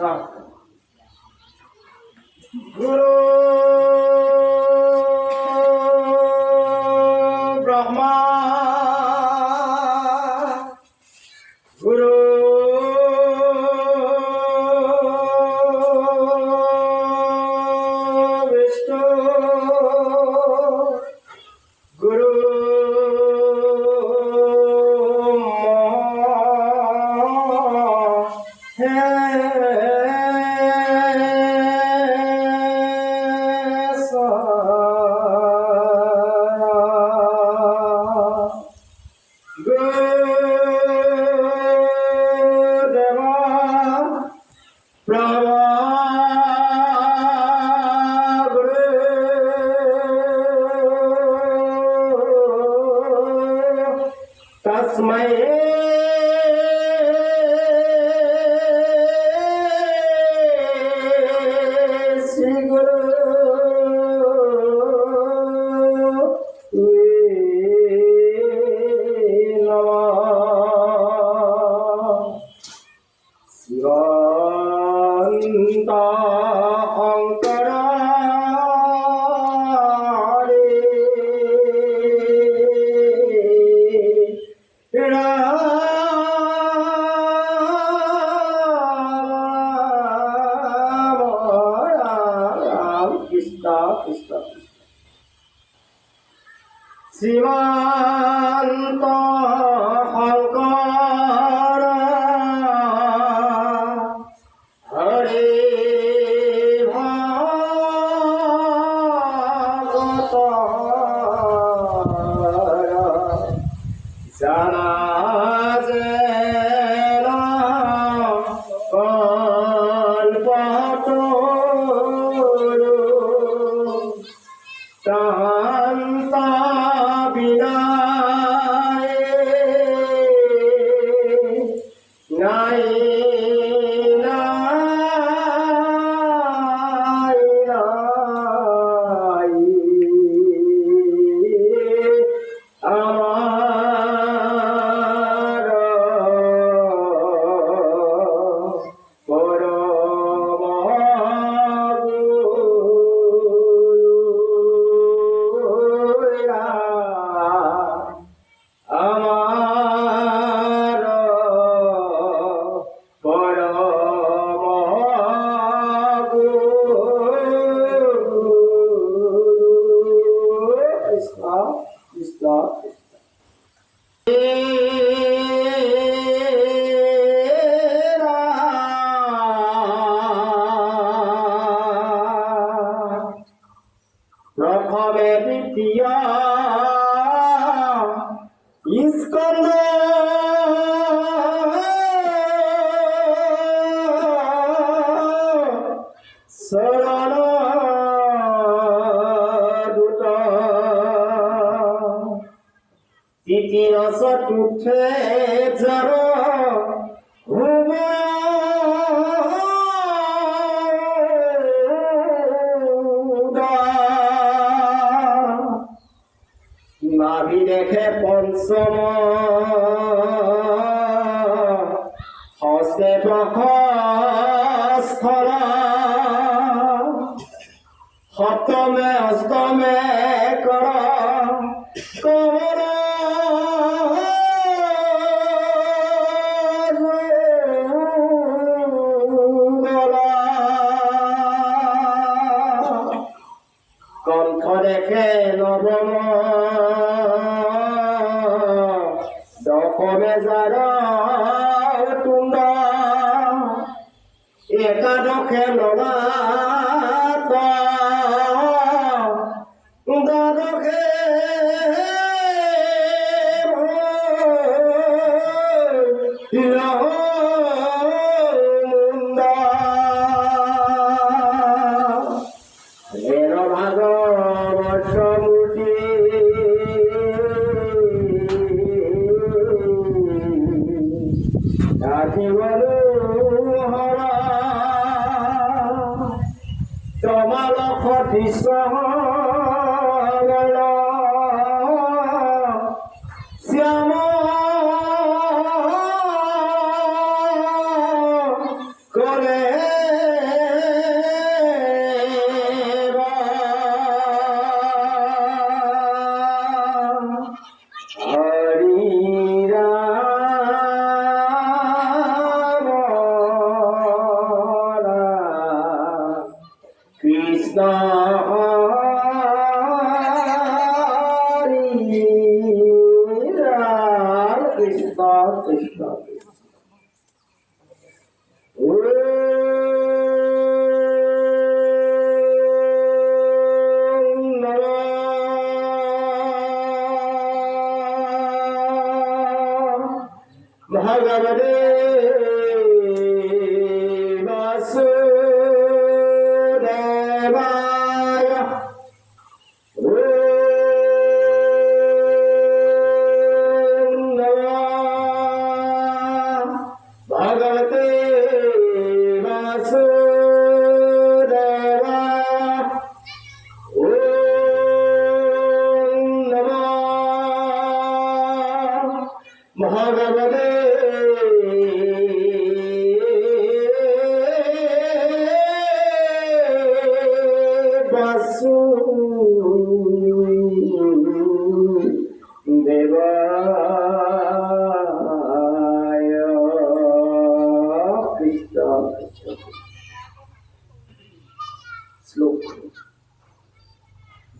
गुरु ब्रह्मा गुरु विष्णु गुरु तस्मै श्री गुरु शिवान्ता शिवान्त शंकर हरे भगत जाना जेन कल्पतरु शान्ता प्रथमे द्वितीय स्कंद शरण दूत तृतीय चतुर्थे जड़ नाभि देखे पंचम हस्ते प्रहस्तर सप्तमे अष्टमे कर कमर कंठ देखे नवम दशमे जार तुंड एकादशे लड़ा द्वादशे मुंडा भागवती तमाल विश्व श्याम करे কৃষ্ণ হৰি ৰাম কৃষ্ণ কৃষ্ণ ভগবতে বাসুদেবায় ওম নমঃ ভগবতে বাসুদেবায় ওম নমঃ ভগবতে দেবায় কৃষ্ণ শ্লোক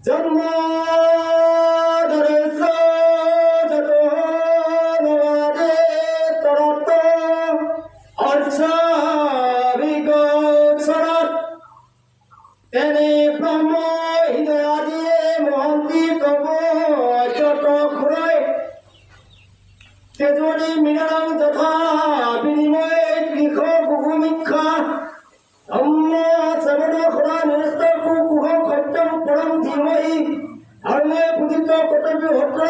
জন্ম তেনে ব্ৰহ্ম হৃদয় আদিয়ে মহন্তি কব যত খুৰাই তেজৰি মৃণাম যথা বিনিময়ে লিখ গুগুমিক্ষা ধম্ম শ্ৰৱণ খুৰা নিৰস্ত কুকুহ সত্যম পৰম ধীমহি ধৰ্মে পুজিত কৰ্তব্য ভদ্ৰ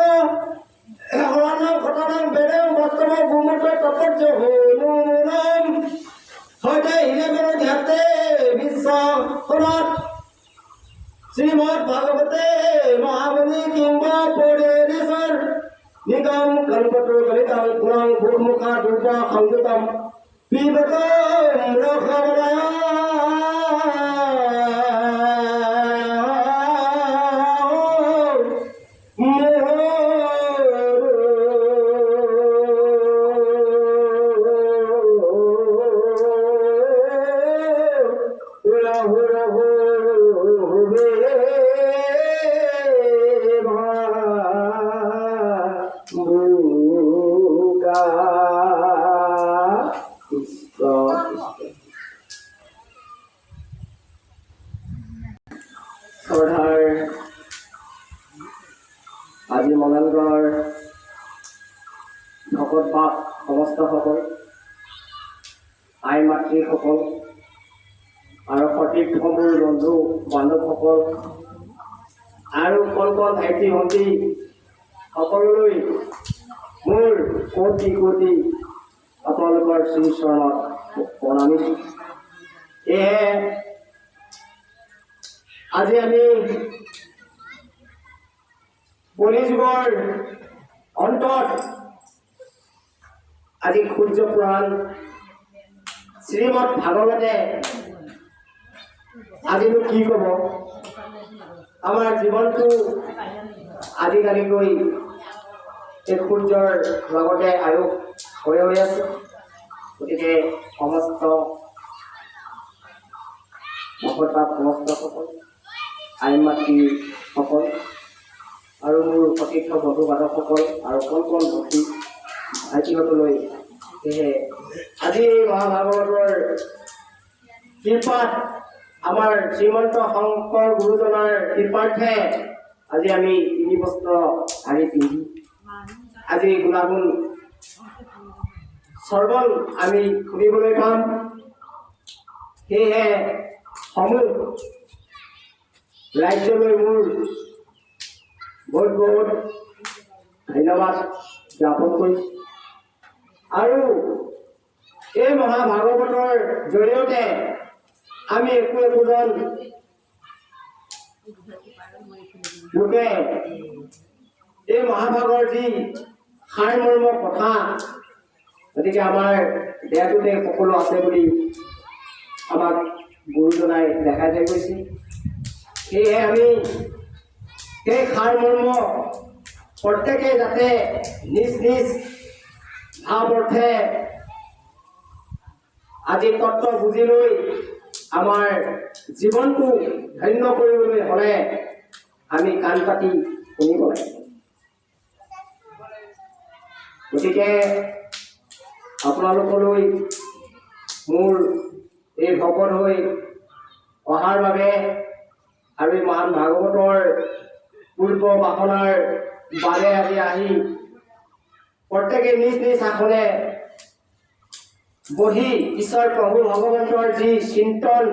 হৰানাম ঘটানাম বেদম বাস্তৱ গুমত তাৎপৰ্য হনুৰাম হয়তে হিৰেগৰ ধ্যাতে বিশ্বাসনাথ শ্রীমদ ভাগবতে মহাবলী কিংবা পরেশ্বর নিগম কল্পতো গলিতম পুরাং ভূমুখা দুর্গা সংযুতম পিবত রখবরায় আজি মঙ্গলগড় ভকত বাপ সমস্তসকল আই মাতৃসকল আৰু সতীৰ্থবোৰ বন্ধু বান্ধৱসকল আৰু কণ কণ ভাইটি ভণ্টি সকলোলৈ মোৰ কোটি কোটি আপোনালোকৰ শ্ৰীচৰণত প্ৰণামিছোঁ। সেয়েহে আজি আমি কলিযুগৰ অন্তত আজি সূৰ্য পুৰাণ শ্ৰীমদ ভাগৱতে আজিনো কি ক'ব। আমাৰ জীৱনটো আজিকালিকৈ এই সূৰ্যৰ লগতে আয়ুস হৈ আছে। গতিকে সমস্ত ভকত সমস্তসকল আই মাতৃসকল আৰু মোৰ সতীৰ্থ বন্ধু বান্ধৱসকল আৰু কণ কণ ভক্তি ভাইটিসকললৈ সেয়েহে আজি মহাভাগৱতৰ কৃপাত আমাৰ শ্ৰীমন্ত শংকৰ গুৰুজনাৰ কৃপাৰ্থে আজি আমি তিনি বস্ত্ৰ শাৰী পিন্ধি আজি গুণাগুণ শ্ৰৱণ আমি শুনিবলৈ পাম। সেয়েহে সমূহ ৰাজ্যলৈ মোৰ বহুত বহুত ধন্যবাদ জ্ঞাপন কৰিছোঁ। আৰু এই মহাভাগৱতৰ জৰিয়তে আমি একোজন লোকে এই মহাভাগৰ যি সাৰমৰ্ম কথা, গতিকে আমাৰ দেহটোতে সকলো আছে বুলি আমাক গুৰুজনাই দেখাই থৈ গৈছে। সেয়েহে আমি সেই সাৰমৰ্ম প্ৰত্যেকে যাতে নিজ নিজ ভাৱ অৰ্থে আজি তত্ত্ব বুজি লৈ আমাৰ জীৱনটো ধন্য কৰিবলৈ হ'লে আমি কাণ পাতি শুনিব লাগে। গতিকে আপোনালোকলৈ মোৰ এই ভকত হৈ অহাৰ বাবে আৰু এই মহান ভাগৱতৰ পূৰ্ব বাসনাৰ বাবে আজি আহি প্ৰত্যেকে নিজ নিজ আসনে বহি ঈশ্বৰ প্ৰভু ভগৱন্তৰ যি চিন্তন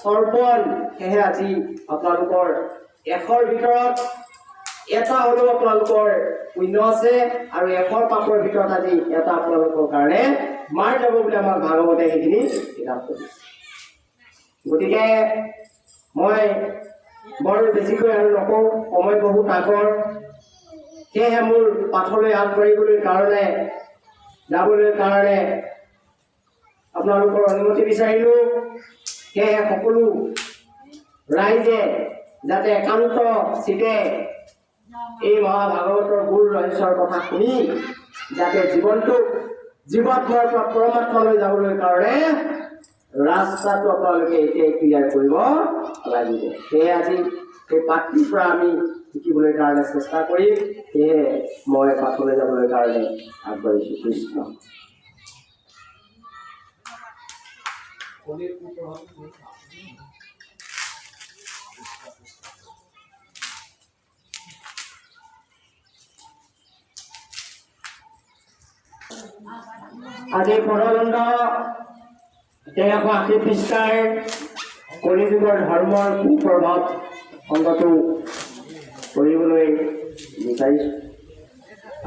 সৰ্পণ সেয়ে আজি আপোনালোকৰ এশৰ ভিতৰত এটা হ'লেও আপোনালোকৰ পুণ্য আছে আৰু এশৰ পাপৰ ভিতৰত আজি এটা আপোনালোকৰ কাৰণে মাৰ যাব বুলি আমাক ভাগৱতে সেইখিনি কিতাপ কৰিছে। গতিকে মই বৰ বেছিকৈ আৰু নকওঁ, সময় বহুত আগৰ, সেয়েহে মোৰ পাঠলৈ আগবাঢ়িবলৈ কাৰণে যাবলৈ কাৰণে আপোনালোকৰ অনুমতি বিচাৰিলোঁ। সেয়েহে সকলো ৰাইজে যাতে একান্ত চিতে এই মহাভাগৱতৰ গুৰ ৰহস্যৰ কথা শুনি যাতে জীৱনটোক জীৱাত্মাৰ পৰা পৰমাত্মালৈ যাবলৈ কাৰণে ৰাস্তাটো আপোনালোকে এতিয়াই ক্লিয়াৰ কৰিব লাগিব। সেয়ে আজি এই পাঠটিৰ পৰা আমি শিকিবলৈ কাৰণে চেষ্টা কৰিম। সেয়ে মই পাঠলৈ যাবলৈ কাৰণে আগবাঢ়িছোঁ। কৃষ্ণ আজি পৰদণ্ড 1380 পৃষ্ঠাৰ কলিযুগৰ ধৰ্মৰ কুপ্ৰভাৱ খণ্ডটো কৰিবলৈ বিচাৰিছোঁ,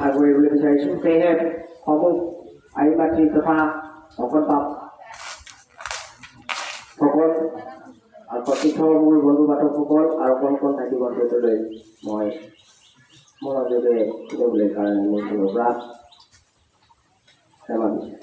আগবাঢ়িবলৈ বিচাৰিছোঁ। সেয়েহে সমূহ আই মাতৃ তথা ভকত আৰু প্ৰকৃত মোৰ বন্ধু বান্ধৱসকল আৰু কণ থাকিব লৈ মই মনোযোগে দিবলৈ কাৰণে মোৰ ফালৰ পৰা সেৱা দিছোঁ।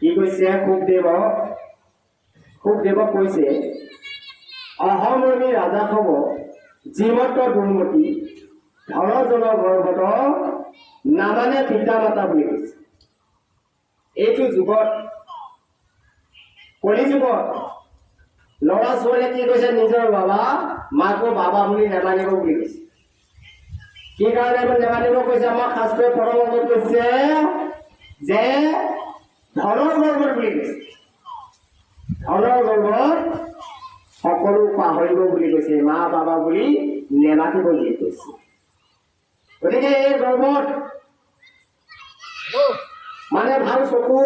কি কৈছে সুখদেৱক কৈছে অহমৰণি ৰাজা হব যিমত দুৰ্মতি ধনজন গৰ্ভত নামানে পিতা মাতা বুলি কৈছে। এইটো যুগত কলি যুগত ল'ৰা ছোৱালীয়ে কি কৈছে নিজৰ বাবা মাকো বাবা বুলি নেমানিব বুলি কৈছে। কি কাৰণে নেমানিব কৈছে? আমাৰ শাস্ত্ৰই পৰমত কৈছে যে ধনৰ গৰ্ভত বুলি কৈছে। ধনৰ গৰ্ভত সকলো পাহৰিব বুলি কৈছে, মা বাবা বুলি নেমাতিব বুলি কৈছে। গতিকে এই গৰ্ভত মানে ভাল চকু,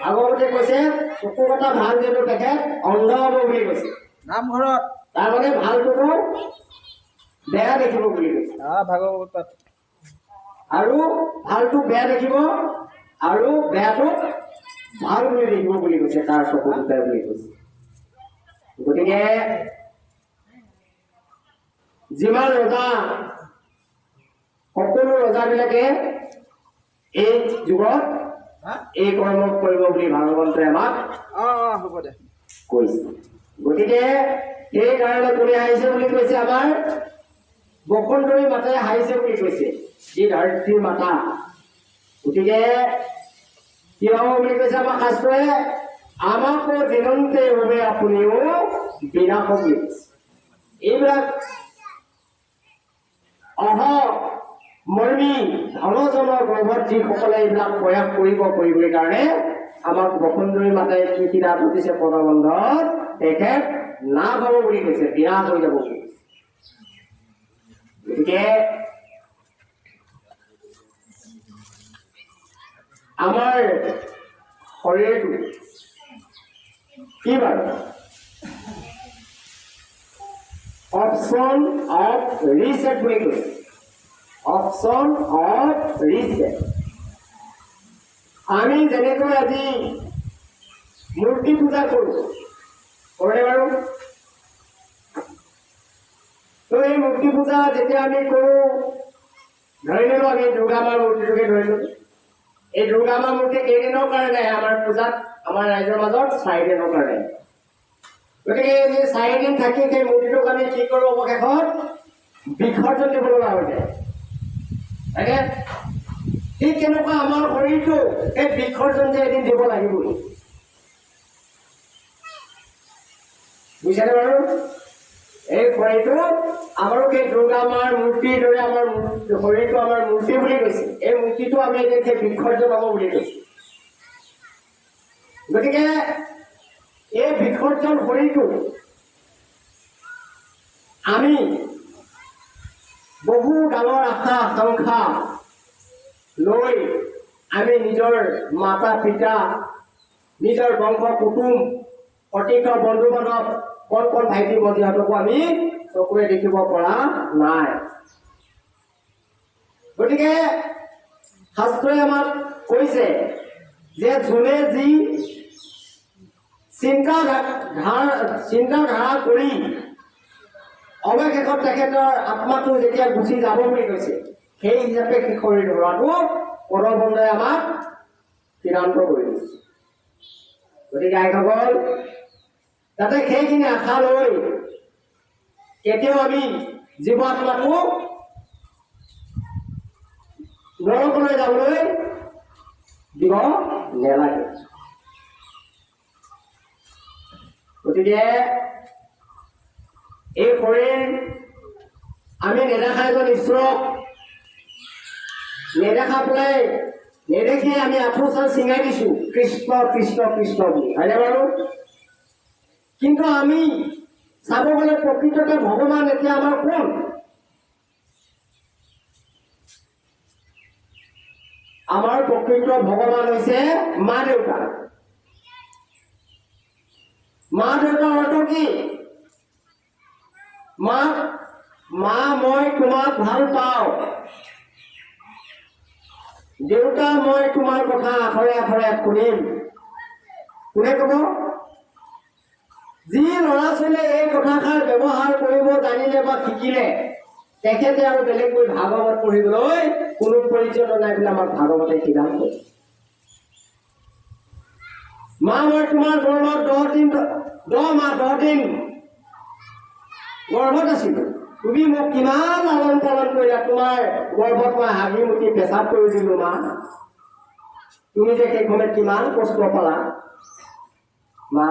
ভাগৱতে কৈছে চকু কথা ভাল যিহেতু তেখেত অন্ধ হ'ব বুলি কৈছে নামঘৰত, তাৰমানে ভালটোকো বেয়া দেখিব বুলি কৈছে ভাগৱতত, আৰু ভালটো বেয়া দেখিব আৰু বেয়াটো ভাল বুলি দেখিব বুলি কৈছে, তাৰ চকু দুটাই বুলি কৈছে। গতিকে যিমান ৰজা, সকলো ৰজাবিলাকে এই যুগত এই কৰ্ম কৰিব বুলি ভাগৱন্তই আমাক হ'ব দে কৈছে। গতিকে সেইকাৰণে কোনে হাৰিছে বুলি কৈছে? আমাৰ বসুন্ধৰী মাতাই হাৰিছে বুলি কৈছে, যি ধৰিত্ৰীৰ মাতা। গতিকে কি হ'ব বুলি কৈছে আমাৰ শাস্ত্ৰই? আমাকো দিনন্তে হবে আপুনিও বিনাশ বুলি কৈছে। এইবিলাক মৰ্মী ধনজনৰ গৰ্ভত যিসকলে এইবিলাক প্ৰয়াস কৰিবলৈ কাৰণে আমাক বসুন্ধৰী মাতাই কি কিতাপ দিছে পদবন্ধত, তেখেত নাশ হ'ব বুলি কৈছে, বিনাশ হৈ যাব বুলি কৈছে। গতিকে আমাৰ শৰীৰটো কি বাৰু অপশ্যন অফ ৰিচেট বুলি কৈছে, অপশ্যন অফ ৰিচেট। আমি যেনেকৈ আজি মূৰ্তি পূজা কৰোঁ, কৰে বাৰু? তো এই মূৰ্তি পূজা যেতিয়া আমি কৰোঁ, ধৰি ললোঁ আমি দুৰ্গা মাৰ মূৰ্তিটোকে ধৰিলোঁ। এই দুৰ্গা মাৰ মূৰ্তি কেইদিনৰ কাৰণে আমাৰ পূজাত, আমাৰ ৰাইজৰ মাজত 4 দিনৰ কাৰণে। গতিকে এই 4 দিন থাকি সেই মূৰ্তিটোক আমি কি কৰোঁ? অৱশেষত বিসৰ্জন দিব লগা হৈ যায়। তাকে ঠিক তেনেকুৱা আমাৰ শৰীৰটো এই বিসৰ্জন যে এদিন দিব লাগিবই। বুজিছানে বাৰু? এই শৰীৰটো আমাৰো সেই দুৰ্গা মাৰ মূৰ্তিৰ দৰে আমাৰ শৰীৰটো আমাৰ মূৰ্তি বুলি কৈছে। এই মূৰ্তিটো আমি এদিন সেই বিসৰ্জন হ'ব বুলি কৈছে। গতিকে এই বিসৰ্জন শৰীৰটো আমি বহু ডাঙৰ আশা আকাংক্ষা লৈ আমি নিজৰ মাতা পিতা, নিজৰ বংশ কুটুম, অতীত বন্ধু বান্ধৱ, কণ ভাইটি ভণ্টিহঁতকো আমি চকুৰে দেখিব পৰা নাই। গতিকে শাস্ত্ৰই আমাক কৈছে যে যোনে যি চিন্তাধাৰা কৰি অৱশেষত তেখেতৰ আত্মাটো যেতিয়া গুচি যাব বুলি কৈছে, সেই হিচাপে সেই শৰীৰ ধৰাটো পৰবন্ধই আমাক সিদ্ধান্ত কৰি দিছে। গতিকে আইসকল, যাতে সেইখিনি আশা লৈ কেতিয়াও আমি জীৱ আত্মাটো নৰকলৈ যাবলৈ দিব নেলাগে। গতিকে এই শৰীৰ আমি নেদেখা এজন ঈশ্বৰক নেদেখা পেলাই নেদেখি আমি আঁঠু-চাল চিঙাই দিছোঁ কৃষ্ণ কৃষ্ণ কৃষ্ণ বুলি, হয়নে বাৰু? কিন্তু আমি চাব গ'লে প্ৰকৃততে ভগৱান এতিয়া আমাৰ কোন? আমাৰ প্ৰকৃত ভগৱান হৈছে মা দেউতা। মা দেউতাৰ অৰ্থ কি? মা মই তোমাক ভাল পাওঁ, দেউতা মই তোমাৰ কথা আখৰে আখৰে শুনিম। কোনে ক'ব? যি ল'ৰা ছোৱালীয়ে এই কথাষাৰ ব্যৱহাৰ কৰিব জানিলে বা শিকিলে, তেখেতে আৰু বেলেগকৈ ভাগৱত পঢ়িবলৈ কোনো প্ৰয়োজন নাই বুলি আমাক ভাগৱতে সিদ্ধান্ত কৰিছে। মা মই তোমাৰ গৰ্ভত 10 মাহ 10 দিন গৰ্ভত আছিলোঁ। তুমি মোক কিমান লালন পালন কৰিলা, তোমাৰ গৰ্ভত মই হাগি মুটি পেচাব কৰি দিলোঁ মা। তুমি যে সেই সময়ত কিমান কষ্ট পালা মা,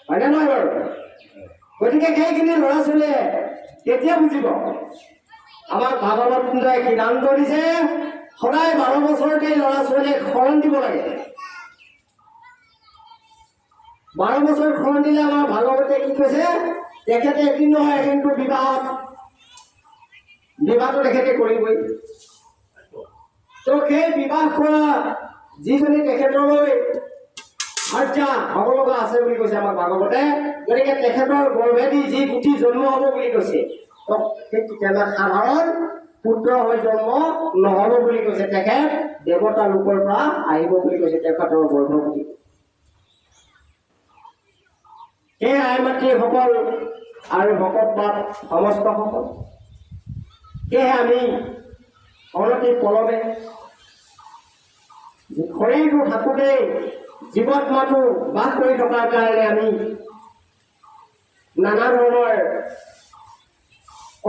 হয়নে নহয় বাৰু? গতিকে সেইখিনি ল'ৰা ছোৱালীয়ে কেতিয়া বুজিব? আমাক ভাগৱত পুঞ্জই সিদ্ধান্ত দিছে, সদায় 12 বছৰতে ল'ৰা ছোৱালীক শৰণ দিব লাগে। 12 বছৰ শৰণ দিলে আমাৰ ভাগৱতে কি কৈছে, তেখেতে এদিন নহয় এদিনটো বিবাহটো তেখেতে কৰিবই। তো সেই বিবাহ কৰা যিজনী তেখেতলৈ ভাৰ্যা হ'ব লগা আছে বুলি কৈছে আমাক ভাগৱতে, গতিকে তেখেতৰ গৰ্ভেদি যি পুথি জন্ম হ'ব বুলি কৈছে, তেতিয়াহ'লে সাধাৰণ পুত্ৰ হৈ জন্ম নহ'ব বুলি কৈছে, তেখেত দেৱতা লোকৰ পৰা আহিব বুলি কৈছে তেখেতৰ গৰ্ভৱতী। সেই আই মাতৃসকল আৰু ভকত বাপ সমস্তসকল, সেয়েহে আমি অনতি পলমে শৰীৰটো থাকোঁতেই জীৱাত্মাটো বাস কৰি থকাৰ কাৰণে আমি নানা ধৰণৰ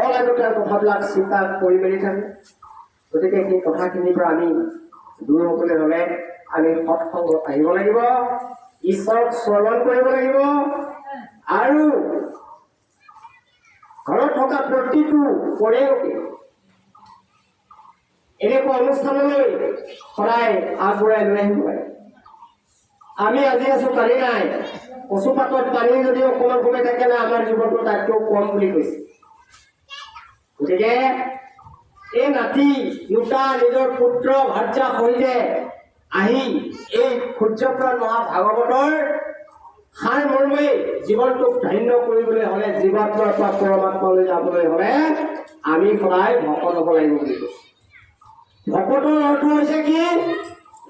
অলাগতিয়াল কথাবিলাক চিন্তা কৰি মেলি থাকোঁ। গতিকে সেই কথাখিনিৰ পৰা আমি দূৰ হ'বলৈ হ'লে আমি সৎসংগত আহিব লাগিব, ঈশ্বৰক স্মৰণ কৰিব লাগিব, আৰু ঘৰত থকা প্ৰতিটো পৰিয়ালকে এনেকুৱা অনুষ্ঠানলৈ সদায় আগবঢ়াই লৈ আহিব লাগে। আমি আজি আছো কালি নাই, কচুপাতত পানী যদি অকণমান কমাই থাকে না, আমাৰ জীৱনটো তাতকৈ কম বুলি কৈছে। গতিকে এই নাতি দুটা নিজৰ পুত্ৰ ভাৰ্যা সহিতে আহি এই সূৰ্যপ্ৰাণ মহাভাগৱতৰ সাৰ মৰ্মে জীৱনটোক ধন্য কৰিবলৈ হ'লে, জীৱাত্মাৰ পৰা পৰমাত্মালৈ যাবলৈ হ'লে আমি সদায় ভকত হ'ব লাগিব বুলি কৈছে। ভকতৰ অৰ্থ হৈছে কি?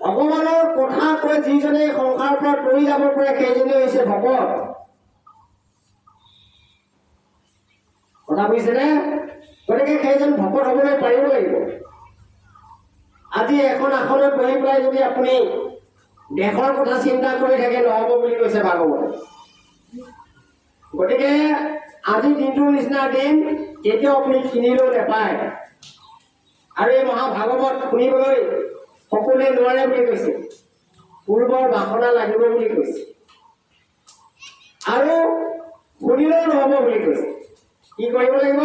ভগৱানৰ কথা কৈ যিজনে সংসাৰৰ পৰা তৰি যাব পাৰে সেইজনে হৈছে ভকত। কথা বুজিছেনে? গতিকে সেইজন ভকত হ'বলৈ পাৰিব লাগিব। আজি এখন আসনত বহি পেলাই যদি আপুনি দেশৰ কথা চিন্তা কৰি থাকে নহ'ব বুলি কৈছে ভাগৱতে। গতিকে আজি দিনটোৰ নিচিনা দিন কেতিয়াও আপুনি কিনিলেও নাপায়, আৰু এই মহাভাগৱত শুনিবলৈ সকলোৱে নোৱাৰে বুলি কৈছে, পূৰ্বৰ বাসনা লাগিব বুলি কৈছে, আৰু শুনিলেও নহ'ব বুলি কৈছে। কি কৰিব লাগিব?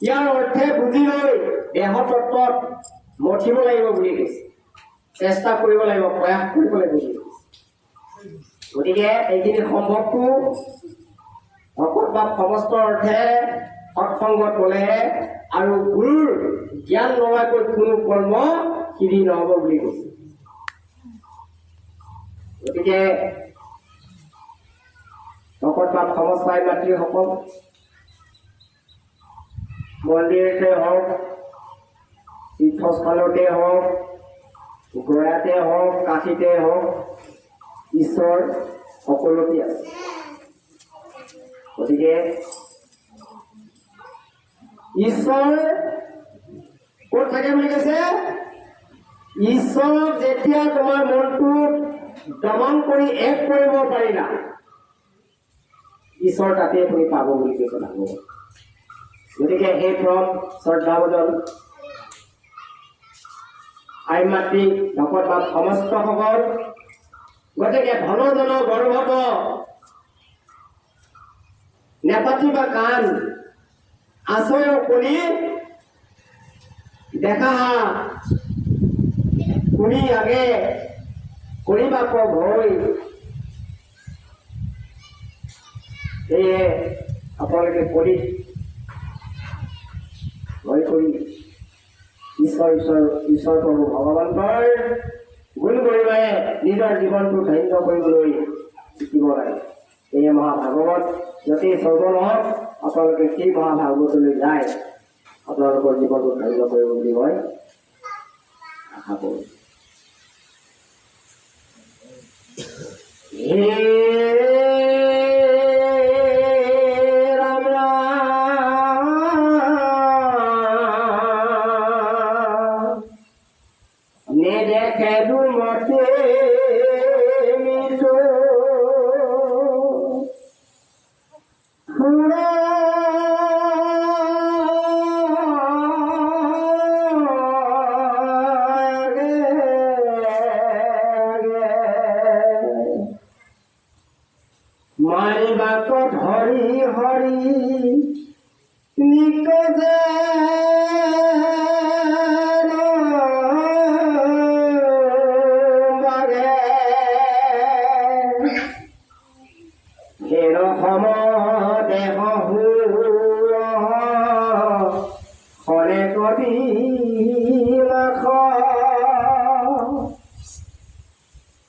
ইয়াৰ অৰ্থে বুজি লৈ দেহ তত্ত্বত মঠিব লাগিব বুলি কৈছে, চেষ্টা কৰিব লাগিব, প্ৰয়াস কৰিব লাগিব বুলি কৈছে। গতিকে এইখিনি সম্ভৱটো ভকত বা সমস্ত অৰ্থে সৎসংগত গ'লেহে, আৰু গুৰুৰ জ্ঞান নোলোৱাকৈ কোনো কৰ্ম সিদ্ধি নহ'ব বুলি কৈছে। গতিকে ভকত বা সমস্ত আই মাতৃসকল, মন্দিৰতে হওক, তীৰ্থস্থানতে হওক, গয়াতে হওক, কাশীতে হওক, ঈশ্বৰ সকলোতে আছে। গতিকে ঈশ্বৰ ক'ত থাকে বুলি কৈছে? ঈশ্বৰক যেতিয়া তোমাৰ মনটো দমন কৰি এক কৰিব পাৰিলা, ঈশ্বৰ তাতে তুমি পাব বুলি কৈছে ভাগৱত। গতিকে সেই পৰম শ্ৰদ্ধাভজন আই মাতৃ ভকত বা সমস্তসকল, গতিকে ধন জন গৰ্ভত নেপাতিবা কাণ, আশ্ৰয় কৰি দেখা কৰি আগে কৰিবা ভয়। সেয়ে আপোনালোকে কৰি ভয় কৰি ঈশ্বৰ প্ৰভু ভগৱন্তৰ গুণ গৰিমাৰে নিজৰ জীৱনটো ধন্য কৰিবলৈ শিকিব লাগে। সেয়ে মহাভাগৱত য'তেই স্বৰ্গ নহওক, আপোনালোকে সেই মহাভাগৱতলৈ যায় আপোনালোকৰ জীৱনটো ধন্য কৰিব বুলি মই আশা কৰোঁ। নেদেখে দুমতে মৃত্যু ফুৰা মাৰিবাক ধৰি হৰি নিকজে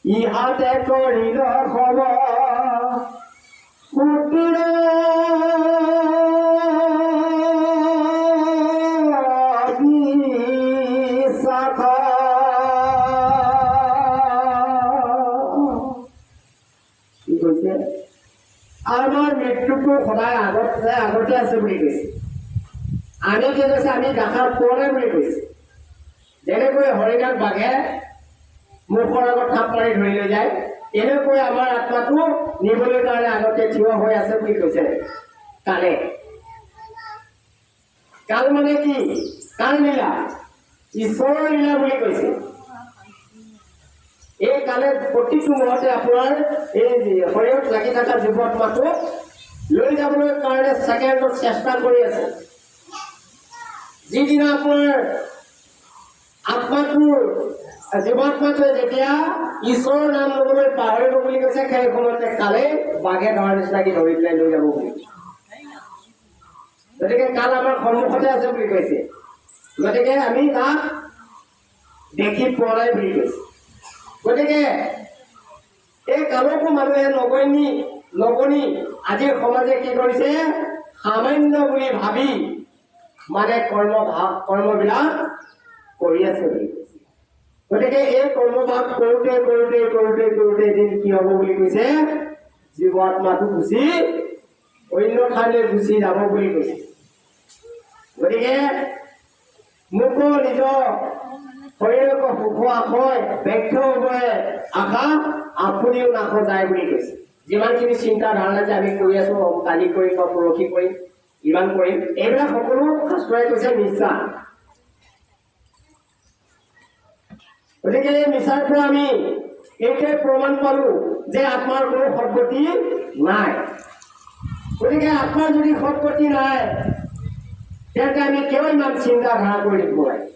ইহাতে কৰিল খবৰ পুত্ৰ বিশ্বাস কি কৈছে আমাৰ মৃত্যুটো সদায় আগতে আছে বুলি কৈছে আমি কি কৈছে আমি দেখাৰ পোৱা বুলি কৈছে যেনেকৈ হৰিণাক বাঘে মুখৰ আগত থাপ মাৰি ধৰি লৈ যায় এনেকৈ আমাৰ আত্মাটো নিবলৈ কাৰণে আগতে থিয় হৈ আছে বুলি কৈছে কালে কাল মানে কি কাল লীলা ঈশ্বৰৰ লীলা বুলি কৈছে এই কালে প্ৰতিটো মুহূৰ্তে আপোনাৰ এই শৰীৰত লাগি থকা জীৱ আত্মাটো লৈ যাবলৈ কাৰণে ছেকেণ্ডত চেষ্টা কৰি আছে যিদিনা আপোনাৰ আত্মাটোৰ জীৱাত্মাটোৱে যেতিয়া ঈশ্বৰৰ নাম ল'বলৈ পাহৰিব বুলি কৈছে সেই সময়তে কালে বাঘে ধৰাৰ নিচিনাকে ধৰি পেলাই লৈ যাব বুলি গতিকে কাল আমাৰ সন্মুখতে আছে বুলি কৈছে গতিকে আমি তাক দেখি পোৱা নাই বুলি কৈছে গতিকে এই কালকো মানুহে নগনি আজিৰ সমাজে কি কৰিছে সামান্য বুলি ভাবি মানে কৰ্মবিলাক কৰি আছে বুলি কৈছে গতিকে এই কৰ্মভাগ কৰোঁতে এদিন কি হ'ব বুলি কৈছে জীৱ আত্মাটো গুচি অন্য ঠাইলৈ গুচি যাব বুলি কৈছে গতিকে মোকো নিজৰ শৰীৰক সুখ আশয় ব্যৰ্থ হ'বই আশা আপুনিও নাখোজায় বুলি কৈছে যিমানখিনি চিন্তা ধাৰণা যে আমি কৰি আছো কালি কৰিম বা পৰহি কৰিম ইমান কৰিম এইবিলাক সকলো শাস্ত্ৰই কৈছে মিছা গতিকে এই মিছাৰ পৰা আমি এইটোৱে প্ৰমাণ পালো যে আত্মাৰ কোনো সৎগতি নাই গতিকে আত্মাৰ যদি সৎগতি নাই তেন্তে আমি কিয় ইমান চিন্তা ধাৰা কৰি থাকিব লাগে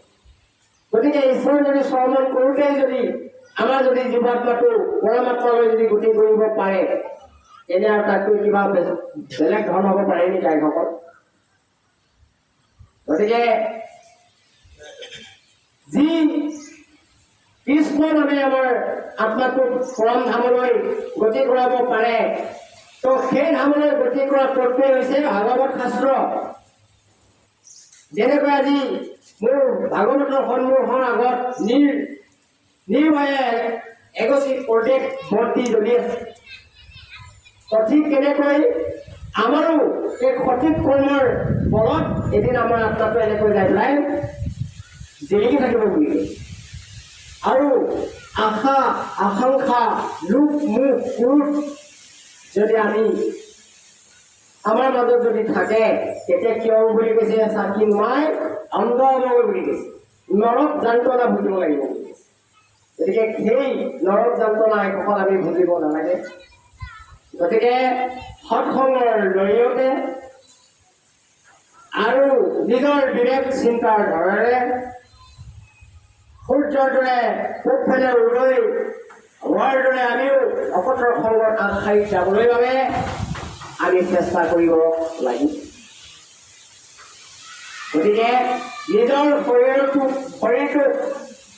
গতিকে ঈশ্বৰ যদি শ্ৰৱণ কৰোঁতে যদি আমাৰ যদি জীৱাত্মাটো পৰমাত্মালৈ যদি গতি কৰিব পাৰে তেনে আৰু তাতকৈ কিবা বেলেগ ধৰণ হ'ব পাৰে নেকি গায়কসকল গতিকে যি কৃষ্ণ নামে আমাৰ আত্মাটোক পৰম ধামলৈ গতি কৰাব পাৰে তো সেই ধামলৈ গতি কৰা পথটোৱে হৈছে ভাগৱত শাস্ত্ৰ যেনেকৈ আজি মোৰ ভাগৱতৰ সন্মুখৰ আগত নিৰ্ভয়ে এগছি প্ৰদেশ বৰ্তি জ্বলি আছে সঠিক কেনেকৈ আমাৰো এই সঠিক কৰ্মৰ বলত এদিন আমাৰ আত্মাটো এনেকৈ যাই পেলাই জিলিকি থাকিব বুলি আৰু আশা আকাংক্ষা লোভ মোহ ক্ৰোধ যদি আমি আমাৰ মাজত যদি থাকে তেতিয়া কিয় বুলি কৈছে চাকি নোমাই অন্ধ হ'ব বুলি কৈছে নৰক যন্ত্ৰণা ভুগিব লাগিব বুলি কৈছে গতিকে সেই নৰক যন্ত্ৰণা একোখন আমি ভুগিব নালাগে গতিকে সৎসংগৰ জৰিয়তে আৰু নিজৰ বিবেক চিন্তাৰ ধৰণেৰে সূৰ্যৰ দৰে পূবফালে উদয় হোৱাৰ দৰে আমিও অকতৰ সংগত আগশাৰীত যাবলৈ বাবে আমি চেষ্টা কৰিব লাগিব গতিকে নিজৰ শৰীৰটোক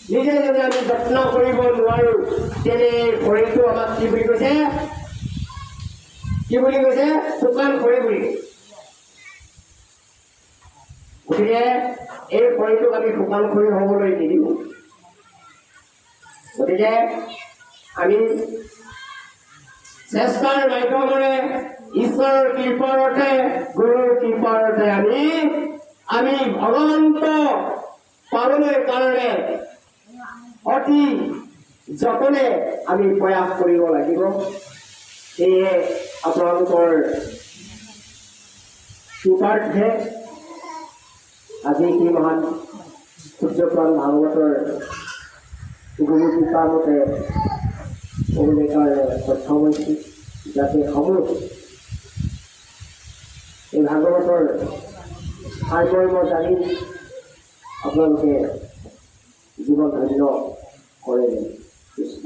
নিজে যদি আমি যত্ন কৰিব নোৱাৰোঁ তেনে শৰীৰটো আমাক কি বুলি কৈছে শুকান খৰি বুলি গতিকে এই শৰীৰটোক আমি শুকান খৰি হ'বলৈ নিদিওঁ গতিকে আমি চেষ্টাৰ মাধ্যমেৰে ঈশ্বৰৰ কৃপাৰতে গুৰুৰ কৃপাৰতে আমি ভগৱন্ত পাবলৈ কাৰণে অতি যতনে আমি প্ৰয়াস কৰিব লাগিব। সেয়ে আপোনালোকৰ কৃপাৰ্থে আজি কি মহান সূৰ্যপ্ৰাণ ভাগৱতৰ গুৰু কৃপাৰ মতে ক'বলৈ কাৰণে সক্ষম হৈছোঁ, যাতে সমূহ এই ভাগৱতৰ সাৰমৰ্ম জানি আপোনালোকে জীৱন ধন্য কৰে। কৃষ্ণ।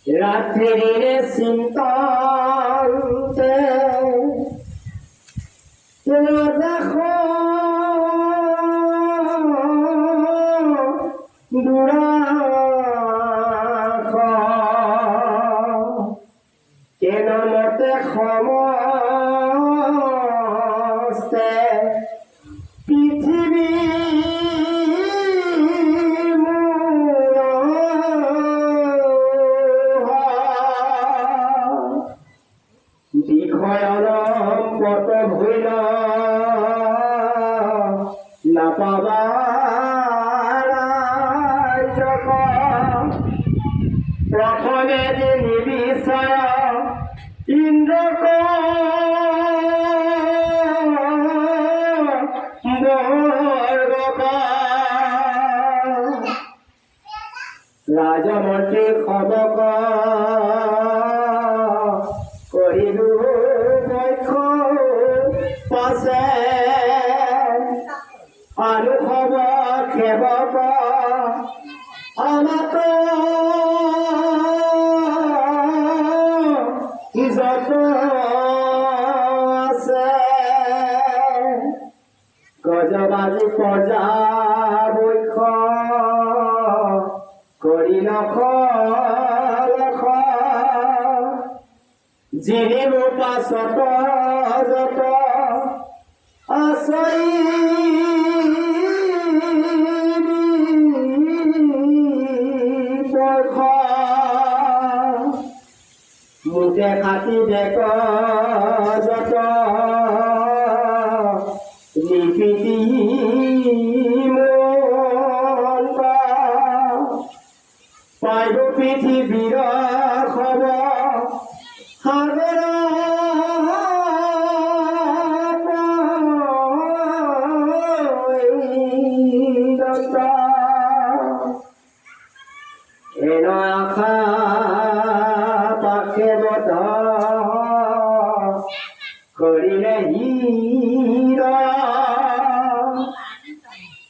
ৰাত্ৰি দিনে চিন্তান্তে দেখো দুৰাখ কেন মতে সমস্তে পৃথিবী বিষয়নম্বত ভৈল নাপাবাৰ প্ৰথমে যে নিবিচাৰ ইন্দ্ৰক ৰাজমন্ত্ৰী সদক কৰিলো পাছে অনুভৱ সেৱক অনাত যত আছে গজবাজি প্ৰজা বৈক্ষ কৰি লখ লখ যিনি মোৰ পাছত যত আছই পখ মুখে খাতি দেখ যত নিপিতি মন পাইব পৃথিৱীৰ খবৰ সাগৰ এন আশা পাখে বধ কৰিলে হিৰ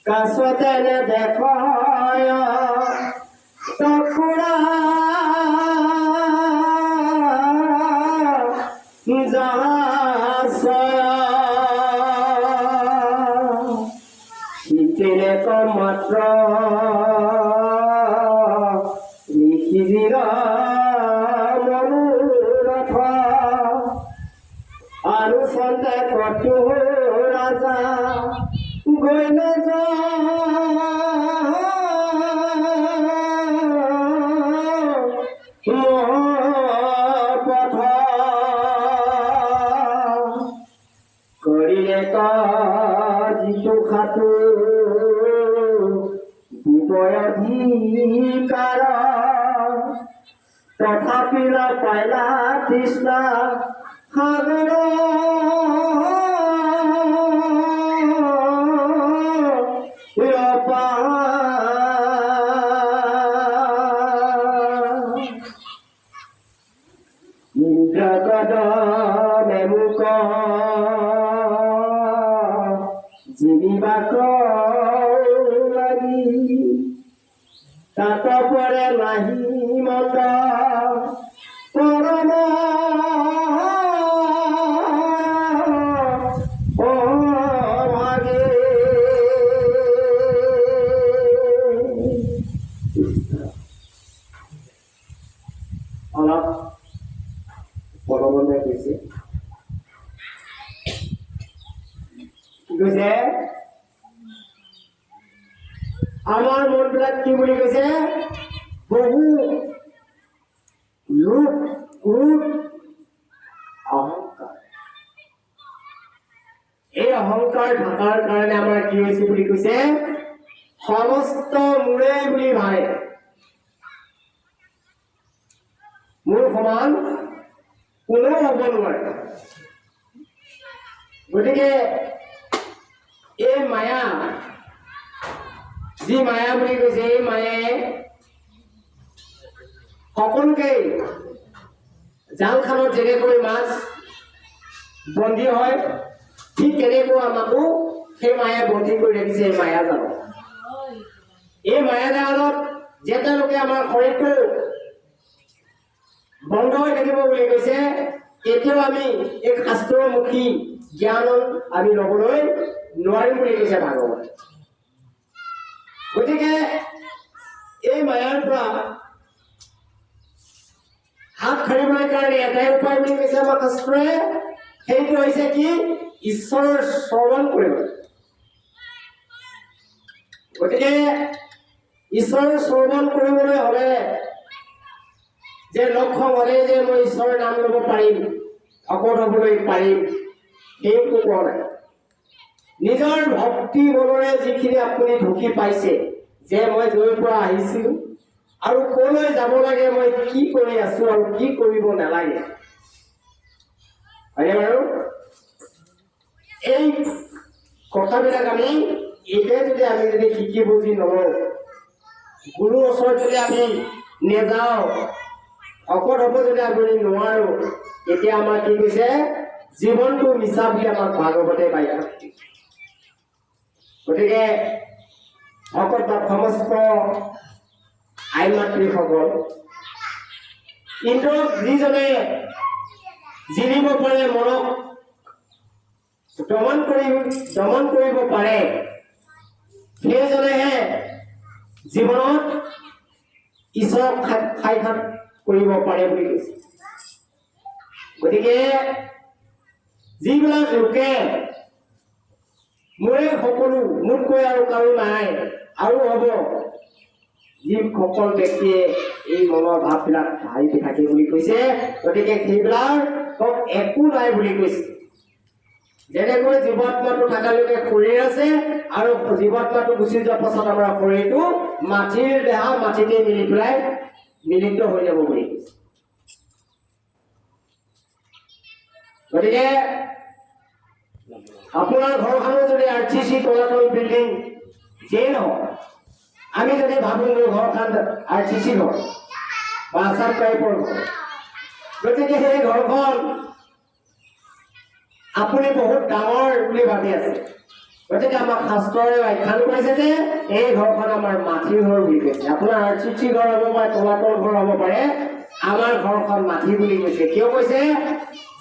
কাছতে নেদেখায় টকুৰা শীতেক মাত্ৰ নিশিজিৰ মনোৰথ আৰু সন্তে কটু ৰাজা গৈল পথ কৰিলে যিটো খাটো বিপয়ধিকাৰ তথাপি পাইলা কৃষ্ণ সাগৰ ইন্দ্ৰগদ মেমুক জীবিবাক লাগি তাত পৰে নাহি মত পৰম ভাগে অলপ পৰমনে কৈছে আমাৰ মনবিলাক কি বুলি কৈছে বহু লোভ ক্ৰোধ অহংকাৰ এই অহংকাৰ থকাৰ কাৰণে আমাৰ কি হৈছে বুলি কৈছে সমস্ত মোৰে বুলি ভাবে মোৰ সমান কোনো হ'ব নোৱাৰে গতিকে এই মায়া যি মায়া বুলি কৈছে এই মায়াই সকলোকে জালখানত যেনেকৈ মাছ বন্দী হয় ঠিক তেনেকৈ আমাকো সেই মায়াই বন্দী কৰি ৰাখিছে এই মায়া জালত এই মায়া জালত যেতিয়ালৈকে আমাৰ শৰীৰটো বন্ধ হৈ থাকিব বুলি কৈছে এতিয়াও আমি এই শাস্ত্ৰমুখী জ্ঞান আমি ল'বলৈ নোৱাৰিম বুলি কৈছে ভাগৱত গতিকে এই মায়াৰ পৰা হাত সাৰিবলৈ কাৰণে এটাই উপায় বুলি কৈছে আমাৰ শাস্ত্ৰই সেইটো হৈছে কি ঈশ্বৰৰ শ্ৰৱণ কৰিব গতিকে ঈশ্বৰৰ শ্ৰৱণ কৰিবলৈ হ'লে যে লক্ষ্য হ'লে যে মই ঈশ্বৰৰ নাম ল'ব পাৰিম ভকত হ'বলৈ পাৰিম সেইটো কোৱা নাই নিজৰ ভক্তি বলেৰে যিখিনি আপুনি ঢুকি পাইছে যে মই য'ৰ পৰা আহিছোঁ আৰু ক'লৈ যাব লাগে মই কি কৰি আছো আৰু কি কৰিব নালাগে হয়নে বাৰু এই কথাবিলাক আমি এতিয়া যদি শিকি বুজি নলওঁ গুৰু ওচৰত যদি আমি নেযাওঁ ভকত হ'ব যদি আমি নোৱাৰো এতিয়া আমাৰ কি কৈছে জীৱনটো মিছা বুলি আমাক ভাগৱতে পাই গতিকে ভকত বা সমস্ত আই মাতৃসকল ইন্দ্ৰক যিজনে জিনিব পাৰে মনক দমন কৰিব পাৰে সেইজনেহে জীৱনত ঈশ্বৰক সাক্ষাৎ কৰিব পাৰে বুলি কৈছে গতিকে যিবিলাক লোকে মোৰে সকলো মোতকৈ আৰু কাৰো নাই আৰু হ'ব যিসকল ব্যক্তিয়ে এই মনৰ ভাৱবিলাক ভাবি থাকে বুলি কৈছে গতিকে সেইবিলাক একো নাই বুলি কৈছে যেনেকৈ জীৱাত্মাটো থকালৈকে শৰীৰ আছে আৰু জীৱাত্মাটো গুচি যোৱাৰ পাছত আমাৰ শৰীৰটো মাটিৰ দেহা মাটিতে মিলি পেলাই মিলিত হৈ যাব বুলি কৈছে গতিকে আপোনাৰ ঘৰখনো যদি RCC তলাতল বিল্ডিং যিয়ে নহওক আমি যদি ভাবো মোৰ ঘৰখন RCC ঘৰ বা আছাম টাইপৰ ঘৰ গতিকে সেই ঘৰখন আপুনি বহুত ডাঙৰ বুলি ভাবি আছে গতিকে আমাক শাস্ত্ৰৰে আখ্যান কৰিছে যে এই ঘৰখন আমাৰ মাটিৰ ঘৰ বুলি কৈছে আপোনাৰ RCC ঘৰ হ'ব পাৰে তলাতল ঘৰ হ'ব পাৰে আমাৰ ঘৰখন মাটি বুলি কৈছে কিয় কৈছে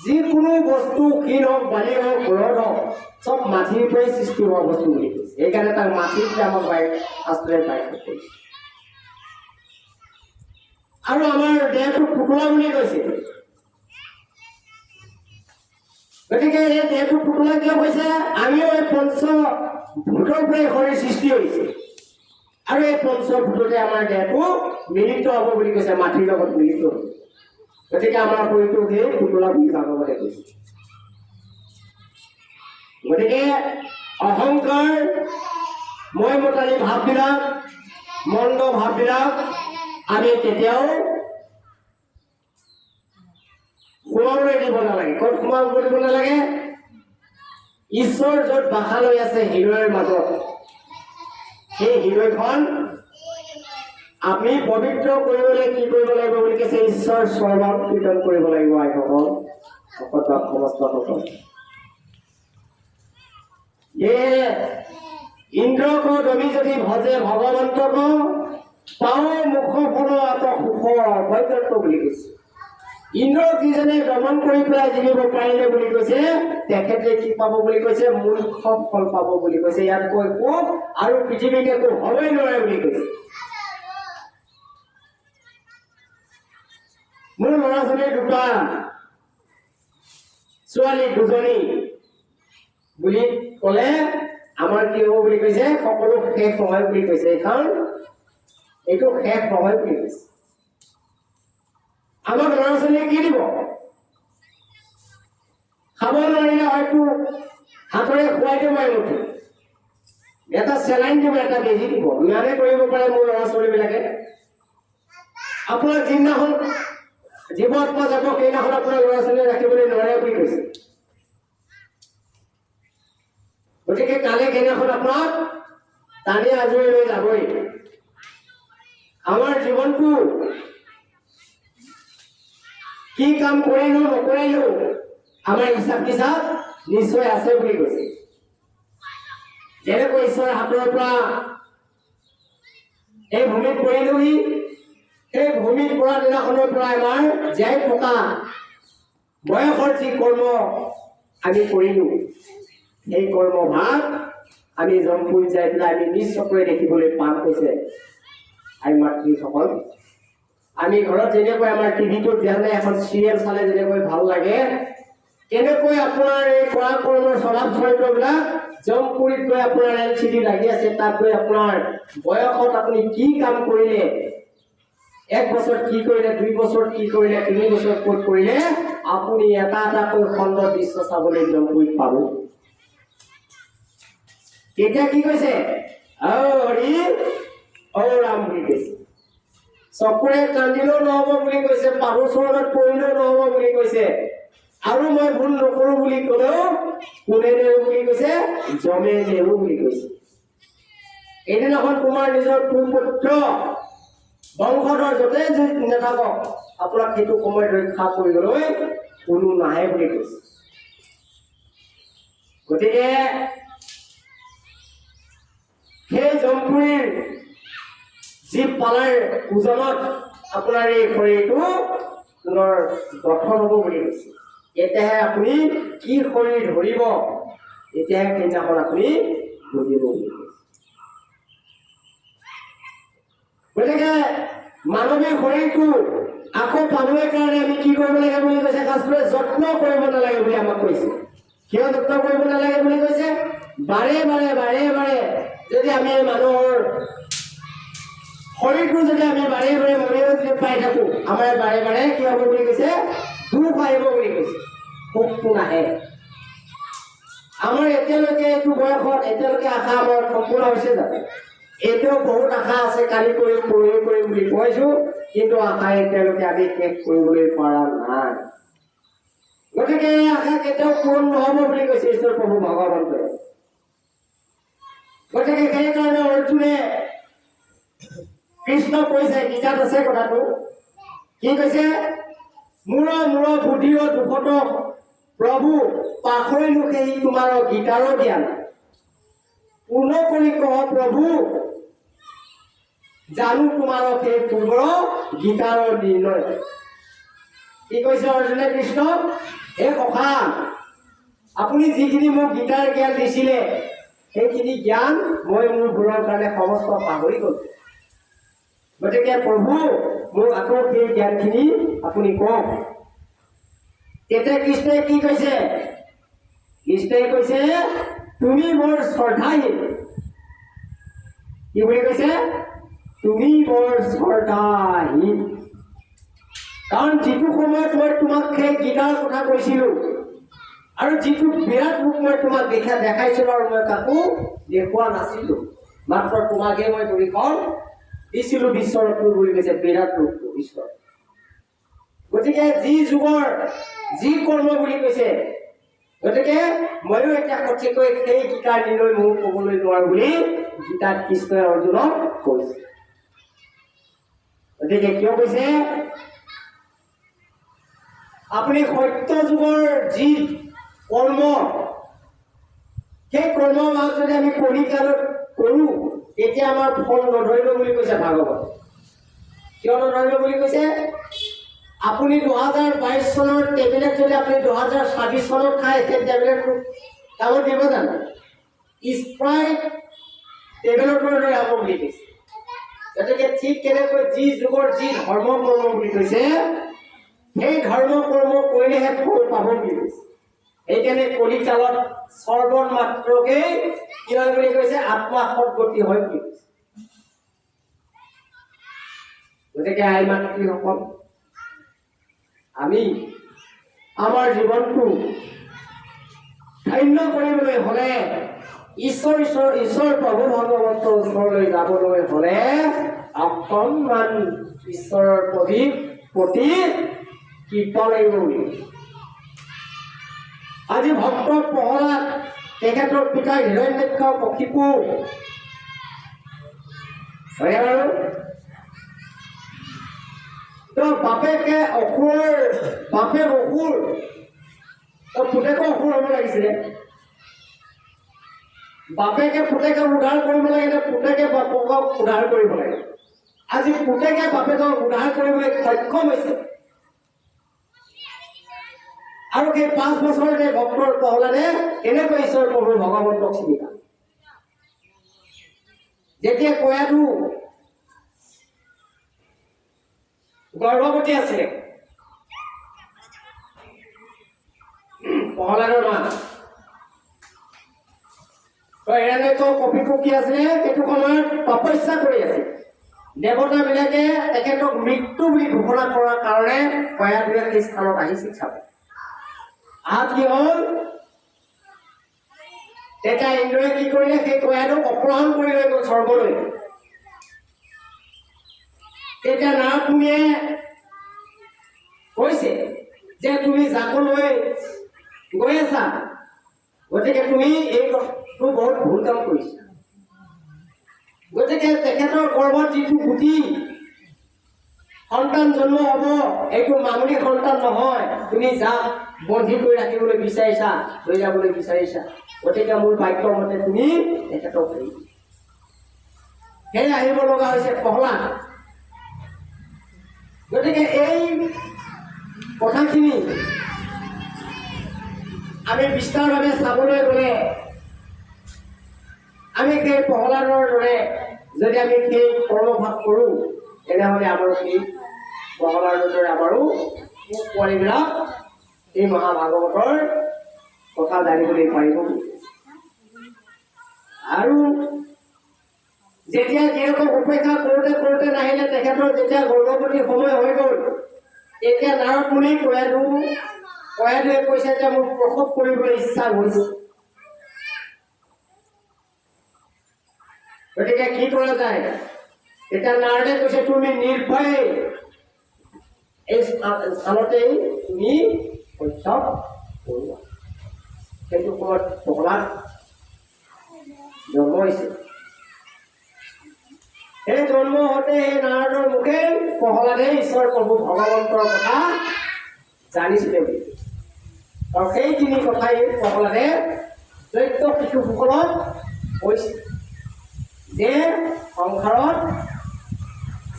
যিকোনো বস্তু ক্ষীণ হওক বালি হওক ঘৰত হওক চব মাটিৰ পৰাই সৃষ্টি হোৱা বস্তু বুলি কৈছে সেইকাৰণে তাক মাটিৰ পৰা আমাক শাস্ত্ৰৰে ব্যাখ্যা কৰিছে আৰু আমাৰ দেহটো ফুটলা বুলি কৈছে গতিকে এই দেহটো ফুটলা কিয় কৈছে আমিও এই পঞ্চভূতৰ পৰাই শৰীৰ সৃষ্টি হৈছে আৰু এই পঞ্চভূততে আমাৰ দেহটো মিলিত হ'ব বুলি কৈছে মাটিৰ লগত মিলিত হ'ব গতিকে আমাৰ শৰীৰটো সেই ফুটলা বুলি ভাগৱতে কৈছে গতিকে অহংকাৰ মই মতালি ভাৱবিলাক মন্দ ভাৱবিলাক আমি কেতিয়াও সোমাবলৈ দিব নালাগে ক'ত সোমাবলৈ দিব নালাগে ঈশ্বৰ য'ত বাসা লৈ আছে হৃদয়ৰ মাজত সেই হৃদয়খন আমি পবিত্ৰ কৰিবলৈ কি কৰিব লাগিব বুলি কৈছে ঈশ্বৰ শ্ৰৱণ কীৰ্তন কৰিব লাগিব আইসকল ভকত বা সমস্তসকল ইন্দ্ৰক তুমি যদি ভজে ভগৱন্তক পাও মুখ ফল আত সুখ বৈকল্প বুলি কৈছে ইন্দ্ৰক যিজনে দমন কৰি পেলাই জিনিব পাৰিলে বুলি কৈছে তেখেতে কি পাব বুলি কৈছে মূৰ্খ ফল পাব বুলি কৈছে ইয়াতকৈ একো আৰু পৃথিৱীত একো হ'বই নোৱাৰে বুলি কৈছে মোৰ ল'ৰা ছোৱালী দুটা ছোৱালী দুজনী বুলি ক'লে আমাৰ কি হ'ব বুলি কৈছে সকলো শেষ নহয় বুলি কৈছে এইখন এইটো শেষ নহয় বুলি কৈছে। আমাক ল'ৰা ছোৱালীয়ে কি দিব? খাব নোৱাৰিলে হয়তো হাতৰে খুৱাই দিব এমুঠি, এটা চেলাইন দিব, এটা বেজি দিব, ইমানে কৰিব পাৰে মোৰ ল'ৰা ছোৱালীবিলাকে। আপোনাৰ যিদিনাখন জীৱ আত্মা যাব সেইদিনাখন আপোনাৰ ল'ৰা ছোৱালীয়ে ৰাখিবলৈ নোৱাৰে বুলি কৈছে। গতিকে কালে সেইদিনাখন আপোনাক টানি আজৰি লৈ যাবই। আমাৰ জীৱনটো কি কাম কৰিলো নকৰিলো আমাৰ হিচাপ কিতাপ নিশ্চয় আছে বুলি কৈছে। যেনেকৈ ঈশ্বৰৰ হাতৰ পৰা এই ভূমিত পৰিলোহি, সেই ভূমিত পৰা দিনাখনৰ পৰা আমাৰ জীয়াই থকা বয়সৰ যি কৰ্ম আমি কৰিলো, সেই কৰ্ম ভাগ আমি জমপুৰ যাই পেলাই আমি নিজ চকুৰে দেখিবলৈ পাম কৈছে। আই মাতৃসকল, আমি ঘৰত যেনেকৈ আমাৰ টিভিটোত দেখালে এখন চিৰিয়েল চালে যেনেকৈ ভাল লাগে, কেনেকৈ আপোনাৰ এই কৰা কৰ্মৰ স্বভাৱ চৰিত্ৰবিলাক জমপুৰীত গৈ আপোনাৰ LCD লাগি আছে, তাত গৈ আপোনাৰ বয়সত আপুনি কি কাম কৰিলে, 1 বছৰ কি কৰিলে, 2 বছৰ কি কৰিলে, 3 বছৰ ক'ত কৰিলে, আপুনি এটা এটাকৈ খণ্ড দৃশ্য চাবলৈ জমপুৰীত পাব। তেতিয়া কি কৈছে? হৰি অ ৰাম বুলি কৈছে। চকুৰে কান্দিলেও নহব বুলি কৈছে, পাৰু চৰণত পৰিলেও নহব বুলি কৈছে, আৰু মই ভুল নকৰো বুলি কলেও কোনে নেৰো বুলি কৈছে, জমে নেৰো বুলি কৈছে। এদিনাখন তোমাৰ নিজৰ পুত্ৰ বংশধৰ য'তে নাথাকক, আপোনাক সেইটো সময়ত ৰক্ষা কৰিবলৈ কোনো নাহে বুলি কৈছে। গতিকে সেই জমপুৰীৰ যি পালাৰ ওজনত আপোনাৰ এই শৰীৰটো পুনৰ গঠন হ'ব বুলি কৈছে। এতিয়াহে আপুনি কি শৰীৰ ধৰিব, এতিয়াহে সেইদিনাখন আপুনি বুজিব বুলি কৈছে। গতিকে মানৱীয় শৰীৰটো আকৌ পাবলৈ কাৰণে আমি কি কৰিব লাগে বুলি কৈছে শাস্ত্ৰই? যত্ন কৰিব নালাগে বুলি আমাক কৈছে। কিয় যত্ন কৰিব নালাগে বুলি কৈছে? বাৰে বাৰে বাৰে বাৰে যদি আমি মানুহৰ শৰীৰটো যদি আমি বাৰে বাৰে মৰিও যদি পাই থাকো, আমাৰ বাৰে বাৰে কি হ'ব বুলি কৈছে? দুখ আহিব বুলি কৈছে, সুখটো নাহে। আমাৰ এতিয়ালৈকে এইটো বয়সত এতিয়ালৈকে আশা আমাৰ সম্পূৰ্ণ হৈছে জানো? এতিয়াও বহুত আশা আছে, কালি কৰিম পৰহি কৰিম বুলি কৈছো, কিন্তু আশা এতিয়ালৈকে আমি শেষ কৰিবলৈ পৰা নাই। গতিকে এই আশা কেতিয়াও পূৰণ নহব বুলি কৈছে ঈশ্বৰ প্ৰভু ভগৱন্তই। গতিকে সেইকাৰণে অৰ্জুনে কৃষ্ণ কৈছে, গীতাত আছে কথাটো, কি কৈছে? মূৰ বুদ্ধিৰ দুখত প্ৰভু পাখৰিলো সেই তোমাৰ গীতাৰ জ্ঞান, পূৰ্ণ কৰি কহ প্ৰভু জানো তোমাৰ সেই পূৰ্বৰ গীতাৰ নিৰ্ণয়। কি কৈছে অৰ্জুনে কৃষ্ণক? হে সখা, আপুনি যিখিনি মোক গীতাৰ জ্ঞান দিছিলে, সেইখিনি জ্ঞান মই মোৰ ভুলৰ কাৰণে সমস্ত পাহৰি গলো। গতিকে প্ৰভু মোক আকৌ সেই জ্ঞানখিনি আপুনি কওক। তেতিয়া কৃষ্ণই কি কৈছে? কৃষ্ণই কৈছে তুমি মোৰ শ্ৰদ্ধাহীন। কি বুলি কৈছে? তুমি মোৰ শ্ৰদ্ধাহীন। কাৰণ যিটো সময়ত মই তোমাক সেই গীতাৰ কথা কৈছিলো, আৰু যিটো বিৰাট ৰূপ মই তোমাক দেখাইছিলো, আৰু মই কাকো দেখুওৱা নাছিলো, মাত্ৰ তোমাকে মই পৰীক্ষণ দিছিলো বিশ্বৰূপটো বুলি কৈছে, বিৰাট ৰূপটো ঈশ্বৰ। গতিকে যি যুগৰ যি কৰ্ম বুলি কৈছে, গতিকে ময়ো এতিয়া সঠিককৈ সেই গীতাৰ নিৰ্ণয় ময়ো ক'বলৈ নোৱাৰো বুলি গীতাত কৃষ্ণই অৰ্জুনক কৈছে। গতিকে কিয় কৈছে? আপুনি সত্য যুগৰ যি কৰ্ম, সেই কৰ্ম ভাগ যদি আমি পৰিকালত কৰো, তেতিয়া আমাৰ ফল নধৰিব বুলি কৈছে ভাগৱত। কিয় নধৰিব বুলি কৈছে? আপুনি 2022 চনৰ টেবলেট যদি আপুনি 2026 চনত খায়, সেই টেবলেটটো কামত দিব জানো? স্প্ৰাইট টেবলেটৰ দৰে হ'ব বুলি কৈছে। গতিকে ঠিক তেনেকৈ যি যুগৰ যি ধৰ্ম কৰ্ম বুলি কৈছে, সেই ধৰ্ম কৰ্ম কৰিলেহে ফল পাব বুলি কৈছে। সেইকাৰণে কলিকালত শ্ৰৱণ মাত্ৰকেই কি হয় বুলি কৈছে? আত্মা সদগতি হয় বুলি কৈছে। গতিকে আই মাতৃসকল, আমি আমাৰ জীৱনটো ধন্য কৰিবলৈ হ'লে ঈশ্বৰ প্ৰভু ভগৱন্তৰ ওচৰলৈ যাবলৈ হ'লে অকণমান ঈশ্বৰৰ প্ৰতি কৃপা লাগিব। আজি ভক্ত প্ৰহ্লাদ, তেখেতৰ পিতা হিৰণ্যাক্ষ কশিপু, হয়নে বাৰু? বাপেকে অসুৰ, বাপেক অসুৰ, পুতেকো অসুৰ হ'ব লাগিছিলে। বাপেকে পুতেকক উদ্ধাৰ কৰিব লাগে, পুতেকে বাপকক উদ্ধাৰ কৰিব লাগে। আজি পুতেকে বাপেকক উদ্ধাৰ কৰিবলৈ সক্ষম হৈছে। আৰু সেই 5 বছৰতে ভক্তৰ প্ৰহ্লাদে এনেকৈ ঈশ্বৰ প্ৰভু ভগৱন্তক চিনি পায়। যেতিয়া কয়াটো গৰ্ভৱতী আছিলে, প্ৰহ্লাদৰ মা হিৰণ্যাক্ষ কশিপু কি আছিলে, সেইটো সময়ত তপস্যা কৰি আছিল। দেৱতাবিলাকে তেখেতক মৃত্যু বুলি ঘোষণা কৰাৰ কাৰণে কয়াটোৱে সেই স্থানত আহিছিল চাব। কি হ'ল, তেতিয়া ইন্দ্ৰই কি কৰিলে, সেই কয়াটোক অপহৰণ কৰি লৈ গ'ল স্বৰ্গলৈ। তেতিয়া নাৰদ মুনিয়ে কৈছে যে তুমি যাবলৈ গৈ আছা, গতিকে তুমি এইটো বহুত ভুল কাম কৰিছা। গতিকে তেখেতৰ গৰ্ভত যিটো গুটি সন্তান জন্ম হ'ব, এইটো মামুলি সন্তান নহয়। তুমি যাক বন্দী কৰি ৰাখিবলৈ বিচাৰিছা, লৈ যাবলৈ বিচাৰিছা, গতিকে মোৰ বাক্য মতে তুমি তেখেতক সেই আহিব লগা হৈছে প্ৰহ্লাদ। গতিকে এই কথাখিনি আমি বিস্তাৰভাৱে চাবলৈ গ'লে, আমি সেই প্ৰহ্লাদৰ দৰে যদি আমি সেই কৰ্মভাগ কৰোঁ, তেনেহ'লে আমাৰো সেই প্ৰহ্লাদৰ দৰে আমাৰো পোৱালীবিলাক এই মহাভাগৱতৰ কথা জানিবলৈ পাৰিব। আৰু যেতিয়া যিসকল উপেক্ষা কৰোঁতে কৰোঁতে নাহিলে, তেখেতৰ যেতিয়া গৰ্ভৱতী সময় হৈ গ'ল, তেতিয়া নাৰদ মুনি কয়াটোৱে কৈছে যে মোৰ প্ৰসৱ কৰিবলৈ ইচ্ছা হৈছে। গতিকে কি কৰা যায়, এতিয়া নাৰদে কৈছে তুমি নিৰ্ভয়ে এই স্থানতেই তুমি শৈশৱ কৰোৱা। সেইটো সময়ত প্ৰহ্লাদ জন্ম হৈছে। সেই জন্ম হওঁতে সেই নাৰদৰ মুখে প্ৰহ্লাদে ঈশ্বৰ প্ৰভু ভগৱন্তৰ কথা জানিছিলে বুলি। আৰু সেইখিনি কথাই প্ৰহ্লাদে দৈত্য শিশুসকলক কৈছে যে সংসাৰত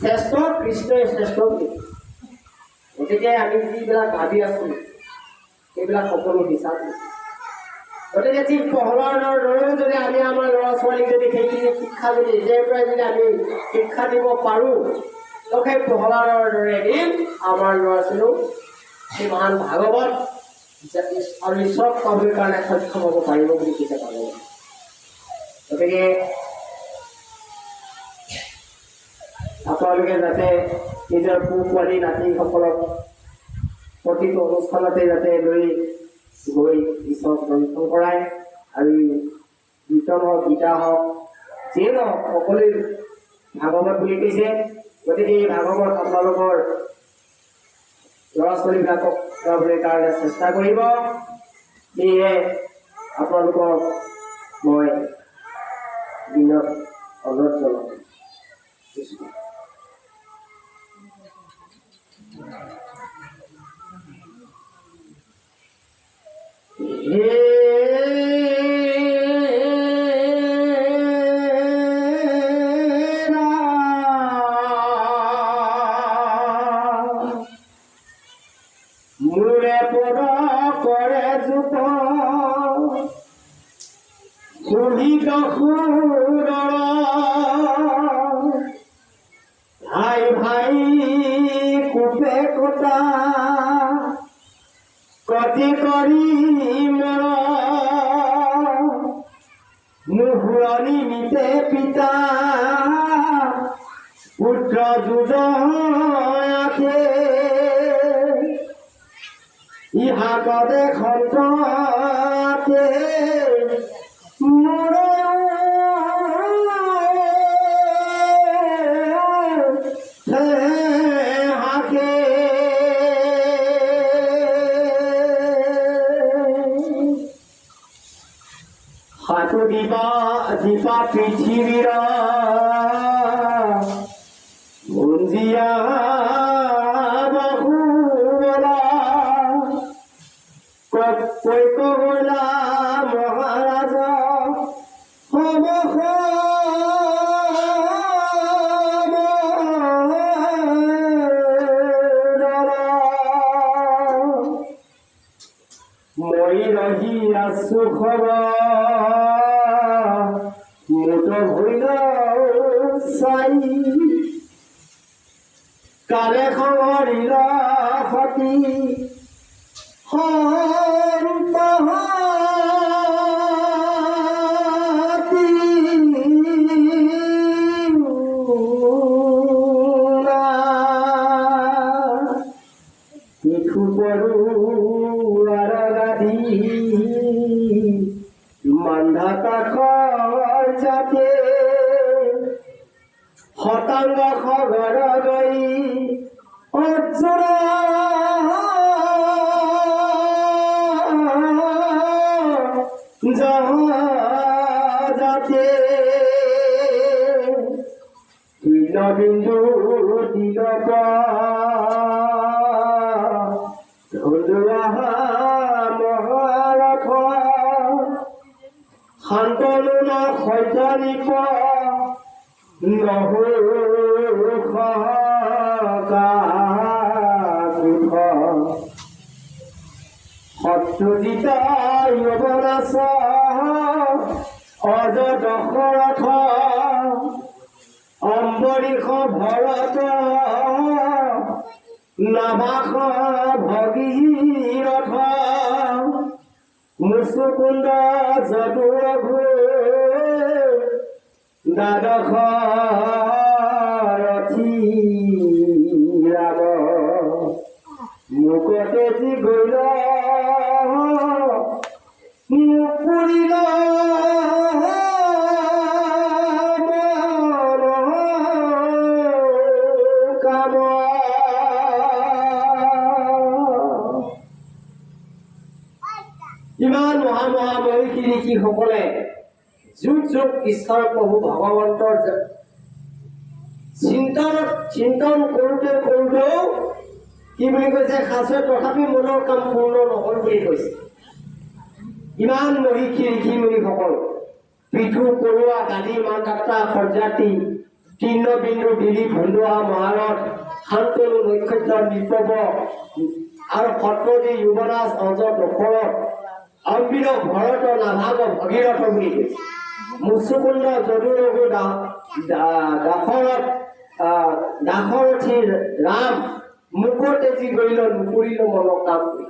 শ্ৰেষ্ঠ কৃষ্ণই শ্ৰেষ্ঠ বুলি। গতিকে আমি যিবিলাক ভাবি আছো সেইবিলাক সকলো হিচাপ। গতিকে ঠিক প্ৰহ্লাদৰ দৰেও যদি আমি আমাৰ ল'ৰা ছোৱালীক যদি সেইখিনি শিক্ষা যদি এতিয়াৰ পৰাই যদি আমি শিক্ষা দিব পাৰোঁ, তো সেই প্ৰহ্লাদৰ দৰে এদিন আমাৰ ল'ৰা ছোৱালীও সেই মহান ভাগৱত আৰু ঈশ্বৰক পাবৰ কাৰণে সক্ষম হ'ব পাৰিব বুলি কৈছে ভাগৱত। গতিকে আপোনালোকে যাতে নিজৰ পোৱালী নাতিসকলক প্ৰতিটো অনুষ্ঠানতে যাতে লৈ গৈ ঈশ্বৰক দৰ্শন কৰায়, আৰু কীৰ্তন হওক, গীতা হওক, যিয়ে নহওক সকলোৱে ভাগৱত বুলি কৈছে। গতিকে এই ভাগৱত আপোনালোকৰ ল'ৰা ছোৱালীবিলাকক গাবলৈ কাৰণে চেষ্টা কৰিব। সেয়ে আপোনালোকক মই দিনত অনুৰোধ জনাওঁ। মূৰে পদ কৰে জোপ শোভিত সুৰ, ভাই ভাই কোপে কটা কটি কৰি মৰ নুহুৰণি নিতে পিতা পুত্ৰ পুত্ৰ যুজয়াকে ইহাকতে খন্তাকে হাতু দিবা দীপা পৃথিবীৰ গুঞ্জিয়া বহুবলা কৈ কলা মহাৰাজ সমখ মই ৰহি আছো খবৰ মোট হইল চাই কালে খবৰিল সতী সন্তহাতি পিঠু পৰু আৰগাধি মান্ধা কাষৰ যাতে শতাংগ খবৰ গৈ অৰ্জুন যাতে বিন্দু দিলক ধুলুৱা মহাৰথ শান্তনু ন সৈতানিক শত্ৰুজিত যুৱনাশ অজ দশৰথ অম্বৰীষ ভৰত নাভাস ভগীৰথ মুচুকুন্দ যদুৰঘু দ্বাদশ ৰথী ৰাম মুকতে যি গৈল মুকুৰিল কাম ইমান মহামহিষী ঋষিসকলে যুগ যুগ ঈশ্বৰ প্ৰভু ভগৱন্তৰ চিন্তন কৰোঁতেও কি বুলি কৈছে সাঁচে তথাপি মনৰ কাম পূৰ্ণ নহ'ল বুলি কৈছে ইমান মহিষী ঋষিমুনিসকল পিঠু পৰুৱা গালি মানদাতা সৰ্যাতী তৃণ বিন্দু দিলীপ ভন্দুৱা মহাৰথ শান্তনু নক্ষত্ৰ নিপৱ আৰু শত্ৰুজি যুৱৰাজ অজ দশৰথ অম্বিৰ ভৰত নাভাগ ভগীৰথ বুলি কৈছে মুচুকুন্দ যদুৰঘু দাশৰথী ৰাম মুকতে যি গৰিল নুকুৰিল মনৰ কাম কৰি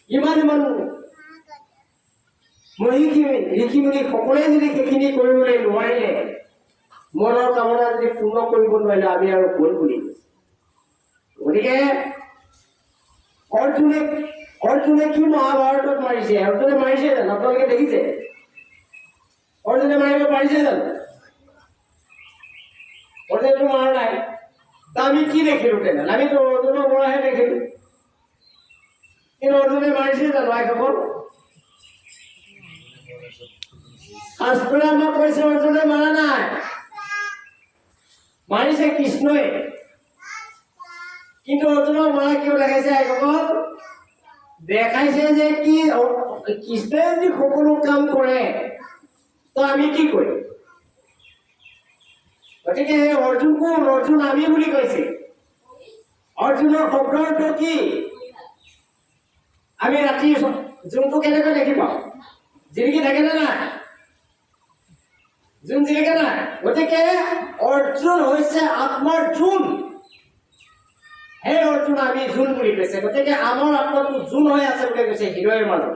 ইমান মহিষী ঋষিমুনি সকলোৱে যদি সেইখিনি কৰিবলৈ নোৱাৰিলে মনৰ কামনা যদি পূৰ্ণ কৰিব নোৱাৰিলে আমি আৰু কোন বুলি গতিকে অৰ্জুনে কি মহাভাৰতত মাৰিছে অৰ্জুনে মাৰিছে জানো আপোনালোকে দেখিছে অৰ্জুনে মাৰিব পাৰিছে জানো অৰ্জুনেতো মাৰা নাই আমি কি দেখিলো তেনেহ'লে আমিতো অৰ্জুনৰ মৰাহে দেখিলো কিন্তু অৰ্জুনে মাৰিছে জানো আইসকল শাস্ত্ৰই আমাক কৈছে অৰ্জুনে মাৰা নাই মাৰিছে কৃষ্ণই কিন্তু অৰ্জুনক মাৰা কিয় দেখাইছে আইসকল দেখাইছে যে কি কৃষ্ণই যদি সকলো কাম কৰে তো আমি কি কৰিম গতিকে অৰ্জুন কোন অৰ্জুন আমি বুলি কৈছে অৰ্জুনৰ শব্দটো কি আমি ৰাতি জোনটো কেনেকৈ দেখি পাওঁ জিলিকি থাকে নে নাই জোন জিলিকে নাই গতিকে অৰ্জুন হৈছে আত্মাৰ জোন হে অৰ্জুন আমি জোন বুলি কৈছে গতিকে আমাৰ আত্মাটো জোন হৈ আছে বুলি কৈছে হৃদয়ৰ মাজত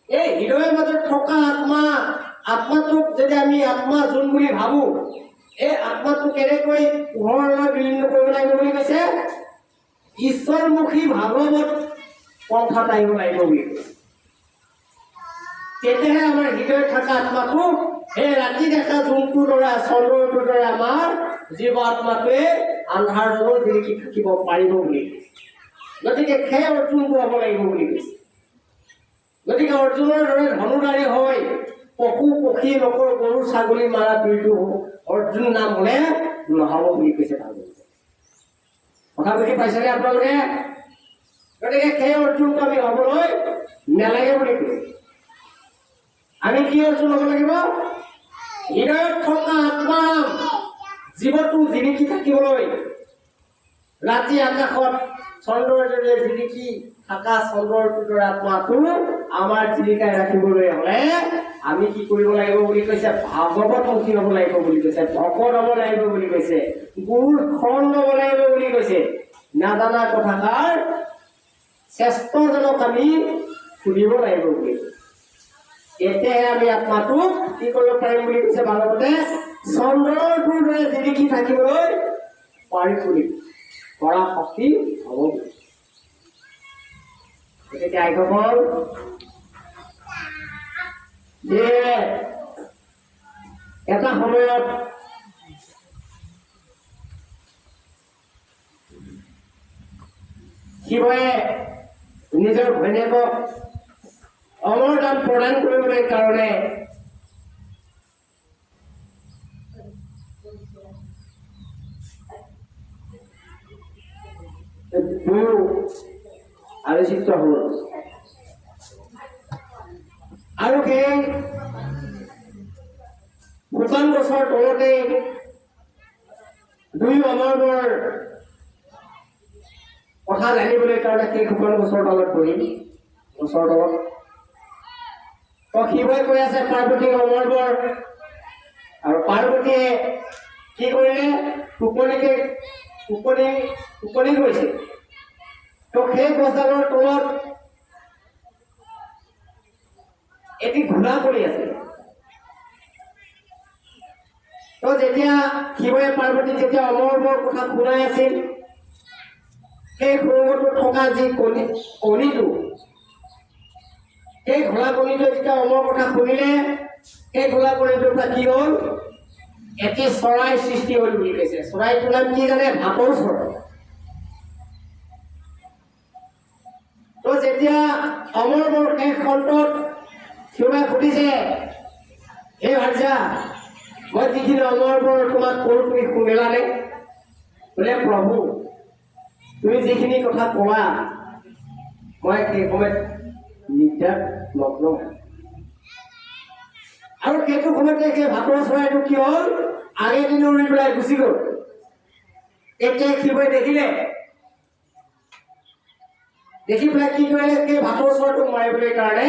এই হৃদয়ৰ মাজত থকা আত্মাটোক যদি আমি আত্মা জোন বুলি ভাবো এই আত্মাটো কেনেকৈ পোহৰলৈ বিলীন কৰিব লাগিব বুলি কৈছে ঈশ্বৰমুখী ভাগৱত পন্থাত আহিব লাগিব বুলি কৈছে তেতিয়াহে আমাৰ হৃদয়ত থকা আত্মাটো এই ৰাতি দেখা জোনটোৰ দৰে চন্দ্ৰটোৰ দৰে আমাৰ জীৱ আত্মাটোৱে আন্ধাৰ দলত জিলিকি থাকিব পাৰিব বুলি কৈছে গতিকে সেই অৰ্জুনটো হ'ব লাগিব বুলি কৈছে গতিকে অৰ্জুনৰ দৰে ধনুধাৰী হৈ পশু পক্ষী লোকৰ গৰু ছাগলী মাৰা বীৰটো অৰ্জুন নাম হলে নহ'ব বুলি কৈছে কথা বুজি পাইছেনে আপোনালোকে গতিকে সেই অৰ্জুনটো আমি হ'বলৈ নালাগে বুলি কৈছে আমি কি অৰ্জুন হ'ব লাগিব হৃদয়ত থকা আত্মা জীৱটো জিলিকি থাকিবলৈ ৰাতি আকাশত চন্দ্ৰৰ দৰে জিলিকি থকা চন্দ্ৰটোৰ দৰে আত্মাটো আমাৰ জিলিকাই ৰাখিবলৈ হ'লে আমি কি কৰিব লাগিব বুলি কৈছে ভাগৱতমুখী হ'ব লাগিব বুলি কৈছে ভকত হ'ব লাগিব বুলি কৈছে গুৰুৰ শৰণ ল'ব লাগিব বুলি কৈছে নাজানা কথাষাৰ শ্ৰেষ্ঠজনক আমি সুধিব লাগিব বুলি তেতিয়াহে আমি আত্মাটো কি কৰিব পাৰিম বুলি কৈছে ভাগৱতে চন্দ্ৰটোৰ দৰে জিলিকি থাকিবলৈ পাৰি তুলিম পৰা শক্তি হ'ব গতিকে আইসকল যে এটা সময়ত শিৱই নিজৰ ঘৈণীয়েকক অমৰ দান প্ৰদান কৰিবলৈ কাৰণে আলোচিত হ'ল আৰু সেই শুকান গছৰ তলতে দুই অমৰবৰ কথা জানিবলৈ কাৰণে সেই শুকান গছৰ তলত বহি গছৰ তলত শিৱই কৈ আছে পাৰ্বতী অমৰবৰ আৰু পাৰ্বতীয়ে কি কৰিলে টোপনি গৈছে তো সেই গছডালৰ তলত এটি ঘোঁৰা পৰি আছে তো যেতিয়া শিৱই পাৰ্বতীক যেতিয়া অমৰবৰ কথা শুনাই আছিল সেই সুৰংগটোত থকা যি কণীটো সেই ঘোঁৰা কণীটোৱে যেতিয়া অমৰ কথা শুনিলে সেই ঘোঁৰা কণীটোৰ পৰা কি হ'ল এটি চৰাই সৃষ্টি হ'ল বুলি কৈছে চৰাইটোৰ নাম কি জানে ভাটৌ চৰাই তো যেতিয়া অমৰবৰ শেষ খণ্ডত শিৱই সুধিছে হে ভাৰ্যা মই যিখিনি অমৰবৰ তোমাক কলো তুমি শুনিলানে বোলে প্ৰভু তুমি যিখিনি কথা ক'লা মই সেই সময়ত নিদ্ৰাত মগ্ন আৰু সেইটো সময়তে সেই ভাটৌ চৰাইটো কি হ'ল আগে দিনে উৰি পেলাই গুচি গ'ল এতিয়া শিৱই দেখিলে দেখি পেলাই কি কৰিলে সেই ভাটৌ চৰাইটোক মাৰিবলৈ কাৰণে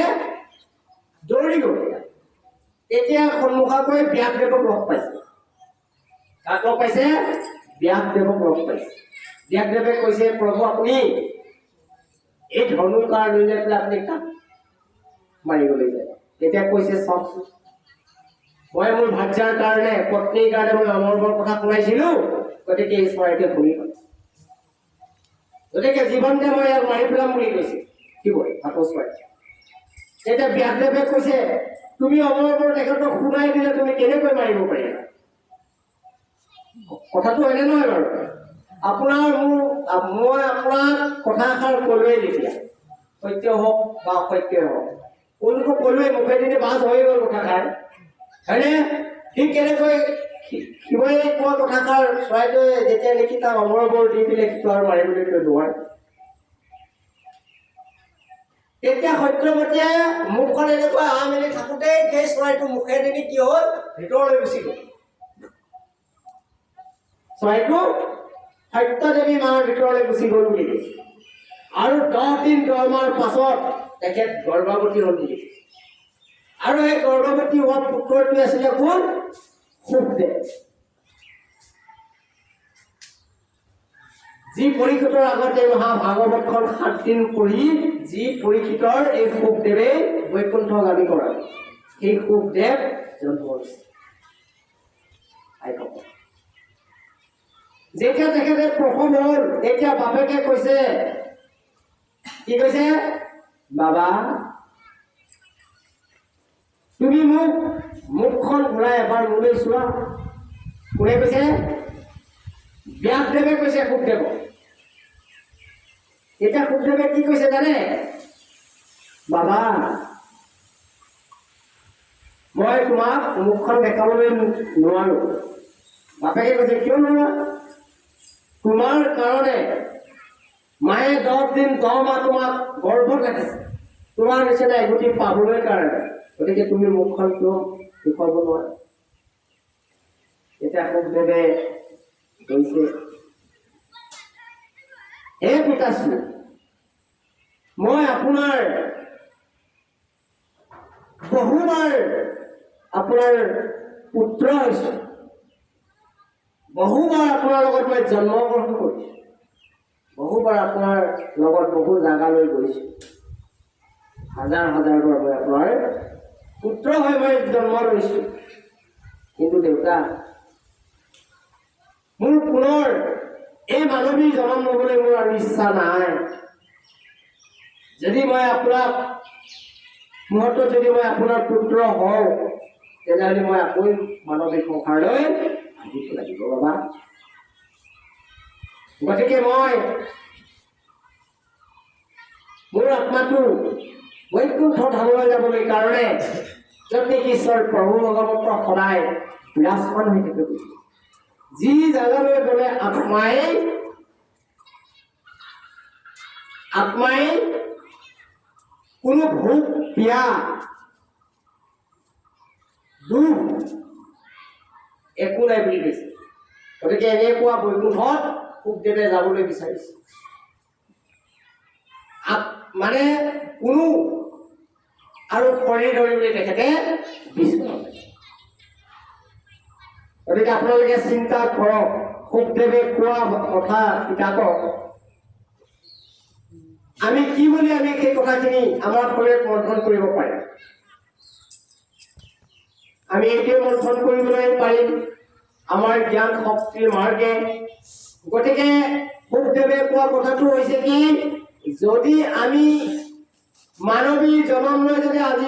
দৌৰি গ'ল এতিয়া সন্মুখাকৈ ব্যাসদেৱক লগ পাইছে কাক লগ পাইছে ব্যাসদেৱক লগ পাইছে ব্যাসদেৱে কৈছে প্ৰভু আপুনি এই ধনুকাৰ লৈ যাই পেলাই আপুনি কাক মাৰিবলৈ যায় তেতিয়া কৈছে চাওকচোন মই মোৰ ভাৰ্যাৰ কাৰণে পত্নীৰ কাৰণে মই অমৰবৰ কথা শুনাইছিলো গতিকে এই চৰাইটোৱে শুনি পাইছে গতিকে জীৱনতে মই ইয়াক মাৰি পেলাম বুলি কৈছে শিৱই ভাটৌ চৰাই তেতিয়া ব্যাসদেৱে কৈছে তুমি অমৰবৰ তেখেতক শুনাই দিলে তুমি কেনেকৈ মাৰিব পাৰিবা কথাটো হয়নে নহয় বাৰু মই আপোনাক কথা এষাৰ ক'লোৱেই যেতিয়া সত্য হওক বা অসত্যই হওক কোনটো ক'লোৱেই মুখেদি বাজ হৈ গ'ল কথাষাৰ হয়নে ঠিক কেনেকৈ শিৱই কোৱা কথাষাৰ চৰাইটোৱে যেতিয়া নেকি তাৰ অমৰবৰ দি পেলাই শিৱ আৰু মাৰিবলৈ নোৱাৰে তেতিয়া সত্যৱতীয়ে মুখখন এনেকৈ মেলি থাকোঁতে সেই চৰাইটো মুখেদি কি হ'ল ভিতৰলৈ গুচি গ'ল চৰাইটো সত্যদেৱী মাৰ ভিতৰলৈ গুচি গ'ল বুলি কৈছে আৰু 10 দিন 10 মাহৰ পাছত তেখেত গৰ্ভৱতী হ'ল বুলি কৈছে আৰু এই গৰ্ভৱতী হোৱা পুত্ৰটো আছিলে কোন শুকদেৱ যি পৰীক্ষিতৰ আগতে মহাভাগৱতখন 7 দিন পঢ়ি যি পৰীক্ষিতৰ এই শুকদেৱে বৈকুণ্ঠগামী কৰা সেই শুকদেৱ জন্ম হৈছে যেতিয়া তেখেতে প্ৰসৱ হ'ল তেতিয়া বাপেকে কৈছে, কি কৈছে, বাবা তুমি মোক মুখখন ঘূৰাই এবাৰ মোলৈ চোৱা। কোনে কৈছে? ব্যাসদেৱে কৈছে শুকদেৱক। এতিয়া শুকদেৱে কি কৈছে জানে? বাবা মই তোমাক মুখখন দেখাবলৈ নোৱাৰো। বাপেকে কৈছে কিয় নোৱাৰা? তোমাৰ কাৰণে মায়ে 10 দিন 10 মাহ তোমাক গৰ্ভত ৰাখিছে, তোমাৰ নিচিনা এগতি পাবলৈ কাৰণে, গতিকে তুমি মুখখন কিয় দেখুৱাব নোৱাৰা? এতিয়া শুকদেৱে কৈছে, হে পিতাশ্ৰী, মই আপোনাৰ বহুবাৰ আপোনাৰ পুত্ৰ হৈছো, বহুবাৰ আপোনাৰ লগত মই জন্মগ্ৰহণ কৰিছো, বহুবাৰ আপোনাৰ লগত বহু জাগালৈ গৈছো, হাজাৰ হাজাৰ বাৰ মই আপোনাৰ পুত্ৰ হৈ মই জন্ম লৈছো, কিন্তু দেউতা মোৰ পুনৰ এই মানৱী জন্ম ল'বলৈ মোৰ আৰু ইচ্ছা নাই। যদি মই আপোনাক মুহূৰ্তত যদি মই আপোনাৰ পুত্ৰ হওঁ, তেনেহ'লে মই আকৌ মানৱী সংসাৰলৈ আহিব লাগিব বাবা। গতিকে মই মোৰ আত্মাটো বৈকুণ্ঠ ধামলৈ যাবলৈ কাৰণে য'ত নেকি ঈশ্বৰ প্ৰভু ভগৱন্ত সদায় বিৰাজমান হৈ থাকিব, যি জাগালৈ গ'লে আত্মাই কোনো ভোক পিয়া দুখ একো নাই বুলি কৈছে। গতিকে এনেকুৱা বৈকুণ্ঠত শুকদেৱে যাবলৈ বিচাৰিছে। মানে কোনো আৰু শৰীৰ ধৰিবলৈ তেখেতে বিচৰা নাই। গতিকে আপোনালোকে চিন্তা কৰক, শুকদেৱে কোৱা কথা কিতাপক আমি কি বুলি আমি সেই কথাখিনি আমাৰ শৰীৰত মন্থন কৰিব পাৰিম। আমি এইটোৱে মন্থন কৰিবলৈ পাৰিম আমাৰ জ্ঞান শক্তিৰ মাৰ্গে। গতিকে শুকদেৱে কোৱা কথাটো হৈছে কি, যদি আমি মানৱী জন্ম লৈ যদি আজি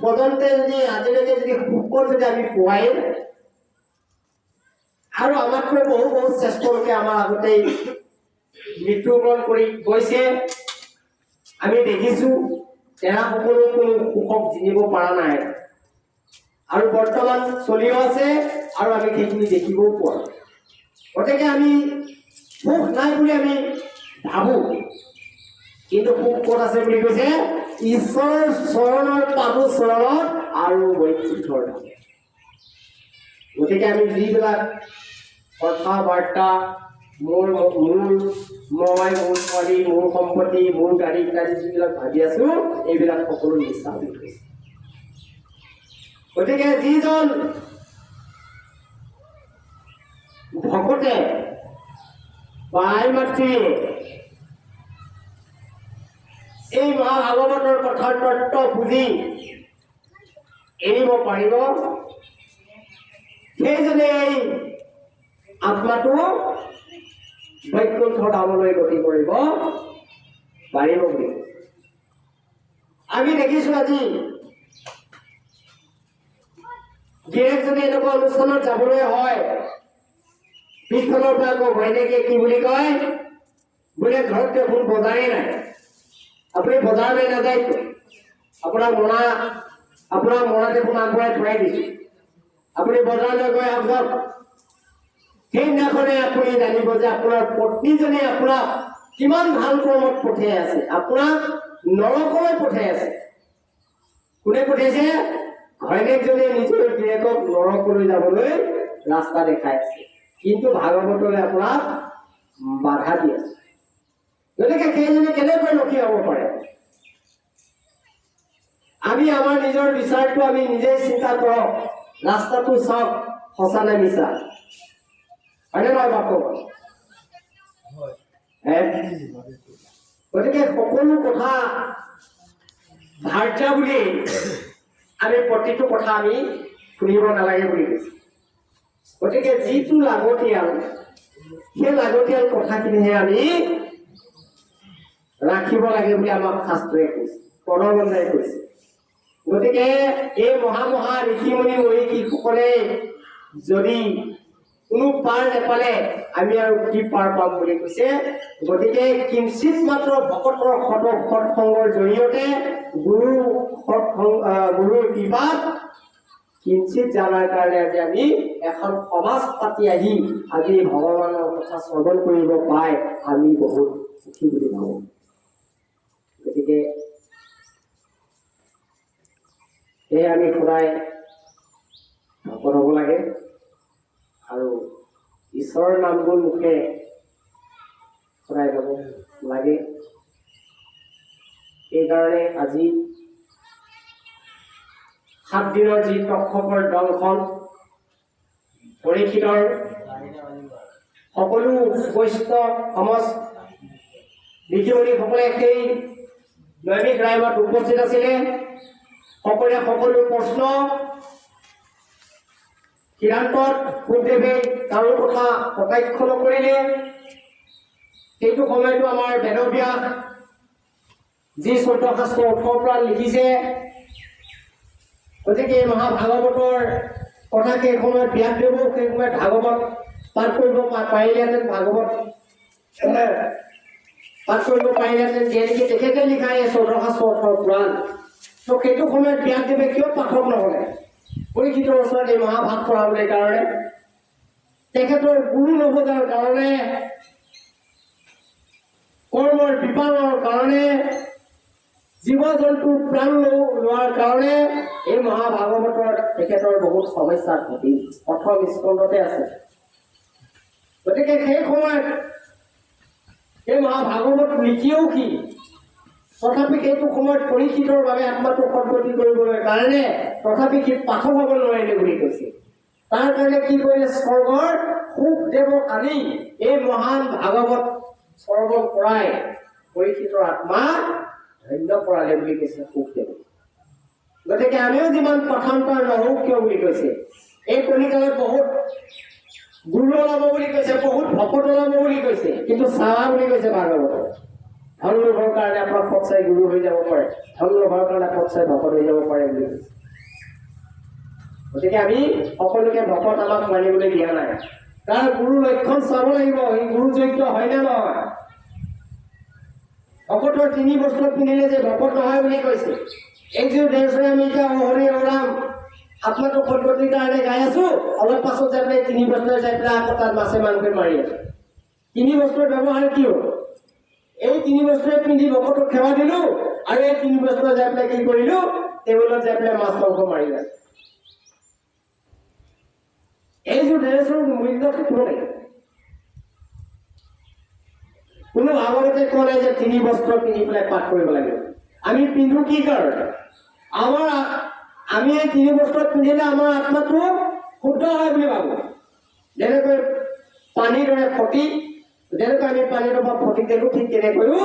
পৰ্যন্তে যদি আজিলৈকে যদি সুখৰ যদি আমি পোৱাই আৰু আমাতকৈ বহু বহু শ্ৰেষ্ঠ লোকে আমাৰ আগতেই মৃত্যুবৰণ কৰি গৈছে, আমি দেখিছো তেৰা সকলো কোনো সুখক জিনিব পৰা নাই আৰু বৰ্তমান চলিও আছে আৰু আমি সেইখিনি দেখিবও পোৱা। গতিকে আমি সুখ নাই বুলি আমি ভাবো, কিন্তু সুখ ক'ত আছে বুলি কৈছে? ঈশ্বৰৰ চৰণৰ পাদু চৰণত আৰু বৈকুণ্ঠৰ ধাম। গতিকে আমি যিবিলাক কথা বাৰ্তা মোৰ ছোৱালী, মোৰ সম্পত্তি, মোৰ গাড়ী ইত্যাদি যিবিলাক ভাবি আছো, এইবিলাক সকলো মিছা বুলি কৈছে। গতিকে যিজন ভকতে বা আই মাতৃয়ে এই মহাভাগৱতৰ কথাৰ তত্ত্ব বুজি এৰিব পাৰিব, সেইজনে এই আত্মাটো বৈকুণ্ঠ ধামলৈ গতি কৰিব পাৰিব বুলি আমি দেখিছো। আজি গিৰিয়েক যদি এনেকুৱা অনুষ্ঠানত যাবলৈ হয়, পিছফালৰ পৰা আকৌ ঘৈণীয়েকে কি বুলি কয়, বোলে ঘৰত দেখোন বজাৰেই নাই, আপুনি বজাৰলৈ নাযায়, আপোনাৰ মনা দেখোন আগবঢ়াই থোৱাই দিছো, আপুনি বজাৰলৈ গৈ আহক। সেইদিনাখনে আপুনি জানিব যে আপোনাৰ পত্নীজনী আপোনাক কিমান ভাল কৰ্মত পঠিয়াই আছে, আপোনাক নৰকলৈ পঠিয়াই আছে। কোনে পঠিয়াইছে? ঘৈণীয়েকজনীয়ে নিজৰ গিৰিয়েকক নৰকলৈ যাবলৈ ৰাস্তা দেখাই আছে, কিন্তু ভাগৱতলৈ আপোনাক বাধা দি আছে। গতিকে সেইজনী কেনেকৈ ৰখি হ'ব পাৰে? আমি আমাৰ নিজৰ বিচাৰটো আমি নিজেই চিন্তা কৰক, ৰাস্তাটো চাওক সঁচা নে মিছা, হয়নে নহয় বাপু? গতিকে সকলো কথা ধাৰ্য্য বুলি আমি প্ৰতিটো কথা আমি শুনিব নালাগে বুলি কৈছে। গতিকে যিটো লাগতিয়াল সেই লাগতিয়াল কথাখিনিহে আমি ৰাখিব লাগে বুলি আমাক শাস্ত্ৰই কৈছে, পৰমবন্ধাই কৈছে। গতিকে এই মহা ঋষিমুনি মহিষীসকলে যদি কোনো পাৰ নেপালে আমি আৰু কি পাৰ পাম বুলি কৈছে। গতিকে কিঞ্চিত মাত্ৰ ভকতৰ সৎসংগৰ জৰিয়তে গুৰুৰ কৃপাত কিঞ্চিত জানাৰ কাৰণে আজি আমি এখন সমাজ পাতি আহি আজি ভগৱানৰ কথা শ্ৰৱণ কৰিব পাই আমি বহুত সুখী বুলি ভাবো। গতিকে সেয়ে আমি সদায় ভকত হ'ব লাগে আৰু ঈশ্বৰৰ নামবোৰ মুখে সদায় গাব লাগে। সেইকাৰণে আজি 7 দিনৰ যি তক্ষকৰ দংশন, পৰীক্ষিতৰ সকলো বৈষ্ণৱ সমাজ ঋষিমুনিসকলে সেই নৈমিষ ৰায়মত উপস্থিত আছিলে। সকলোৱে সকলো প্ৰশ্ন সিদ্ধান্তত সুখদেৱে কাৰো কথা কটাক্ষ নকৰিলে। সেইটো সময়তো আমাৰ বেদব্যাস যি 14 শাস্ত্ৰ 18 পুৰাণ লিখিছে, গতিকে এই মহাভাগৱতৰ কথা সেই সময়ত ব্যাসদেৱেও সেই সময়ত ভাগৱত পাঠ কৰিব পাৰিলেহেঁতেন, ভাগৱত পাঠ কৰিব পাৰিলেহেঁতেন, যেনেকৈ তেখেতে লিখা এই 14 শাস্ত্ৰ 18 পুৰাণ। তো সেইটো সময়ত ব্যাসদেৱে কিয় পাঠক নহ'লে পৰীক্ষিতৰ ওচৰত এই মহাভাগ পঢ়াবলৈ কাৰণে? তেখেতৰ গুৰু নবজাৰ কাৰণে, কৰ্মৰ বিপাঙৰ কাৰণে, জীৱ জন্তু প্ৰাণ লোৱাৰ কাৰণে এই মহাভাগৱতৰ তেখেতৰ বহুত সমস্যা ঘটিল। প্ৰথম স্কন্ধতে আছে। গতিকে সেই সময়ত এই মহাভাগৱত লিখিও কি, তথাপি সেইটো সময়ত পৰীক্ষিতৰ বাবে আত্মাটো সদগতি কৰিবলৈ কাৰণে তথাপি সি পাঠক হ'ব নোৱাৰিলে বুলি কৈছে। তাৰ কাৰণে কি কৰিলে, স্বৰ্গৰ সুখদেৱক আনি এই মহান ভাগৱত শ্ৰৱণ কৰাই পৰীক্ষিতৰ আত্মা ধন্য কৰালে বুলি কৈছে সুখদেৱে। গতিকে আমিও যিমান পথান্তৰ নহওঁ কিয় বুলি কৈছে, এই কলিকালত বহুত গুৰু ওলাব বুলি কৈছে, বহুত ভকত ওলাব বুলি কৈছে, কিন্তু চাৱা বুলি কৈছে ভাগৱত। ধন লোভৰ কাৰণে আপোনাৰ সৎসাই গুৰু হৈ যাব পাৰে, ধন লোভৰ কাৰণে সৎসাই ভকত হৈ যাব পাৰে বুলি কৈছে। গতিকে আমি সকলোকে ভকত আমাক মানিবলৈ দিয়া নাই। তাৰ গুৰু লক্ষণ চাব লাগিব, সি গুৰুযোগ্য হয় নে নহয়। ভকতৰ 3 বস্ত্ৰ পিন্ধিলে যে ভকত নহয় বুলি কৈছে। এইযোৰ ড্ৰেছৰে আমি এতিয়া হৰি ৰাম আত্মাটো সদগতিৰ কাৰণে গাই আছো, অলপ পাছত যাই পেলাই 3 বস্ত্ৰ যাই পেলাই আকৌ তাত মাছে মাংসে মাৰি আছো। 3 বস্ত্ৰৰ ব্যৱহাৰ কি হ'ল? এই 3 বস্ত্ৰই পিন্ধি ভকতক সেৱা দিলো আৰু এই 3 বস্ত্ৰ যাই পেলাই কি কৰিলো, টেবুলত যাই পেলাই মাছ মাংস মাৰি আছো। এইযোৰ ড্ৰেছৰ মূল্য থাকিব লাগে। কোনো ভাগৱতে কোৱা নাই যে 3 বস্ত্ৰ পিন্ধি পেলাই পাঠ কৰিব লাগে। আমি পিন্ধো কি কাৰণে? আমি এই 3 বস্ত্ৰ পিন্ধিলে আমাৰ আত্মাটো শুদ্ধ হয় বুলি ভাবো। যেনেকৈ পানীৰ দৰে ফটি, যেনেকৈ আমি পানীৰ পৰা ফটিক দেখো, ঠিক তেনেকৈও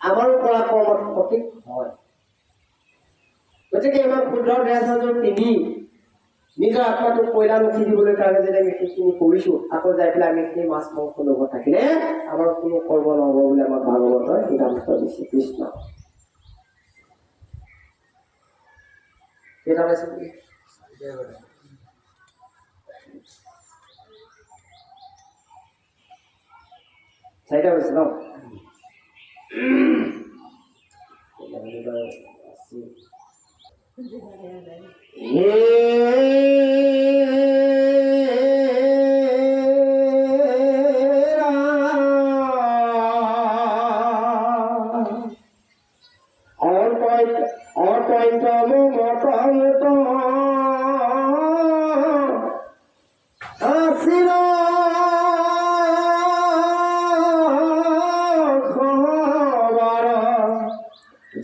আমাৰো কৰা কৰ্মত ফটিক হয়। গতিকে ইমান শুদ্ধ ড্ৰেছ এযোৰ পিন্ধি নিজৰ আত্মাটোক কল্যাণমুখী দিবলৈ কাৰণে যদি আমি সেইখিনি কৰিছো, আকৌ যাই পেলাই আমি সেইখিনি মাছ মাংস লগত থাকিলে আমাৰ কোনো কৰ্ম নহব বুলি আমাক ভাগৱতৰ সিদ্ধান্ত দিছে কৃষ্ণ। কেইটা পাইছে বুলি চাৰিটা হৈছে ন?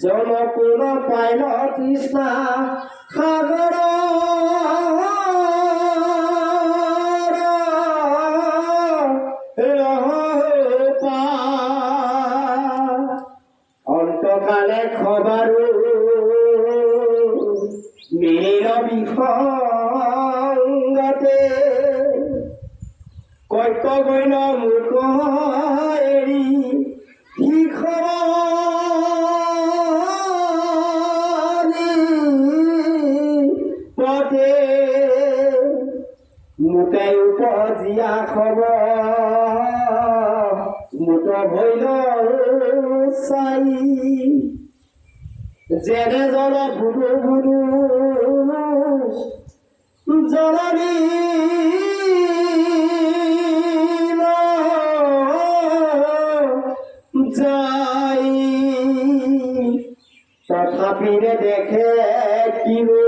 জনকুল পাইল কৃষ্ণা সাগৰ অন্তকালে খবাৰো মেৰ বিসংগতে সত্য গণ্য মূৰ্খ এৰি পথে মোকে উপজিয়া খবৰ মোট ভৈল চাই যেনে জল ভুৰু ভুৰু জলনী যাই তথাপিৰে দেখে কিনো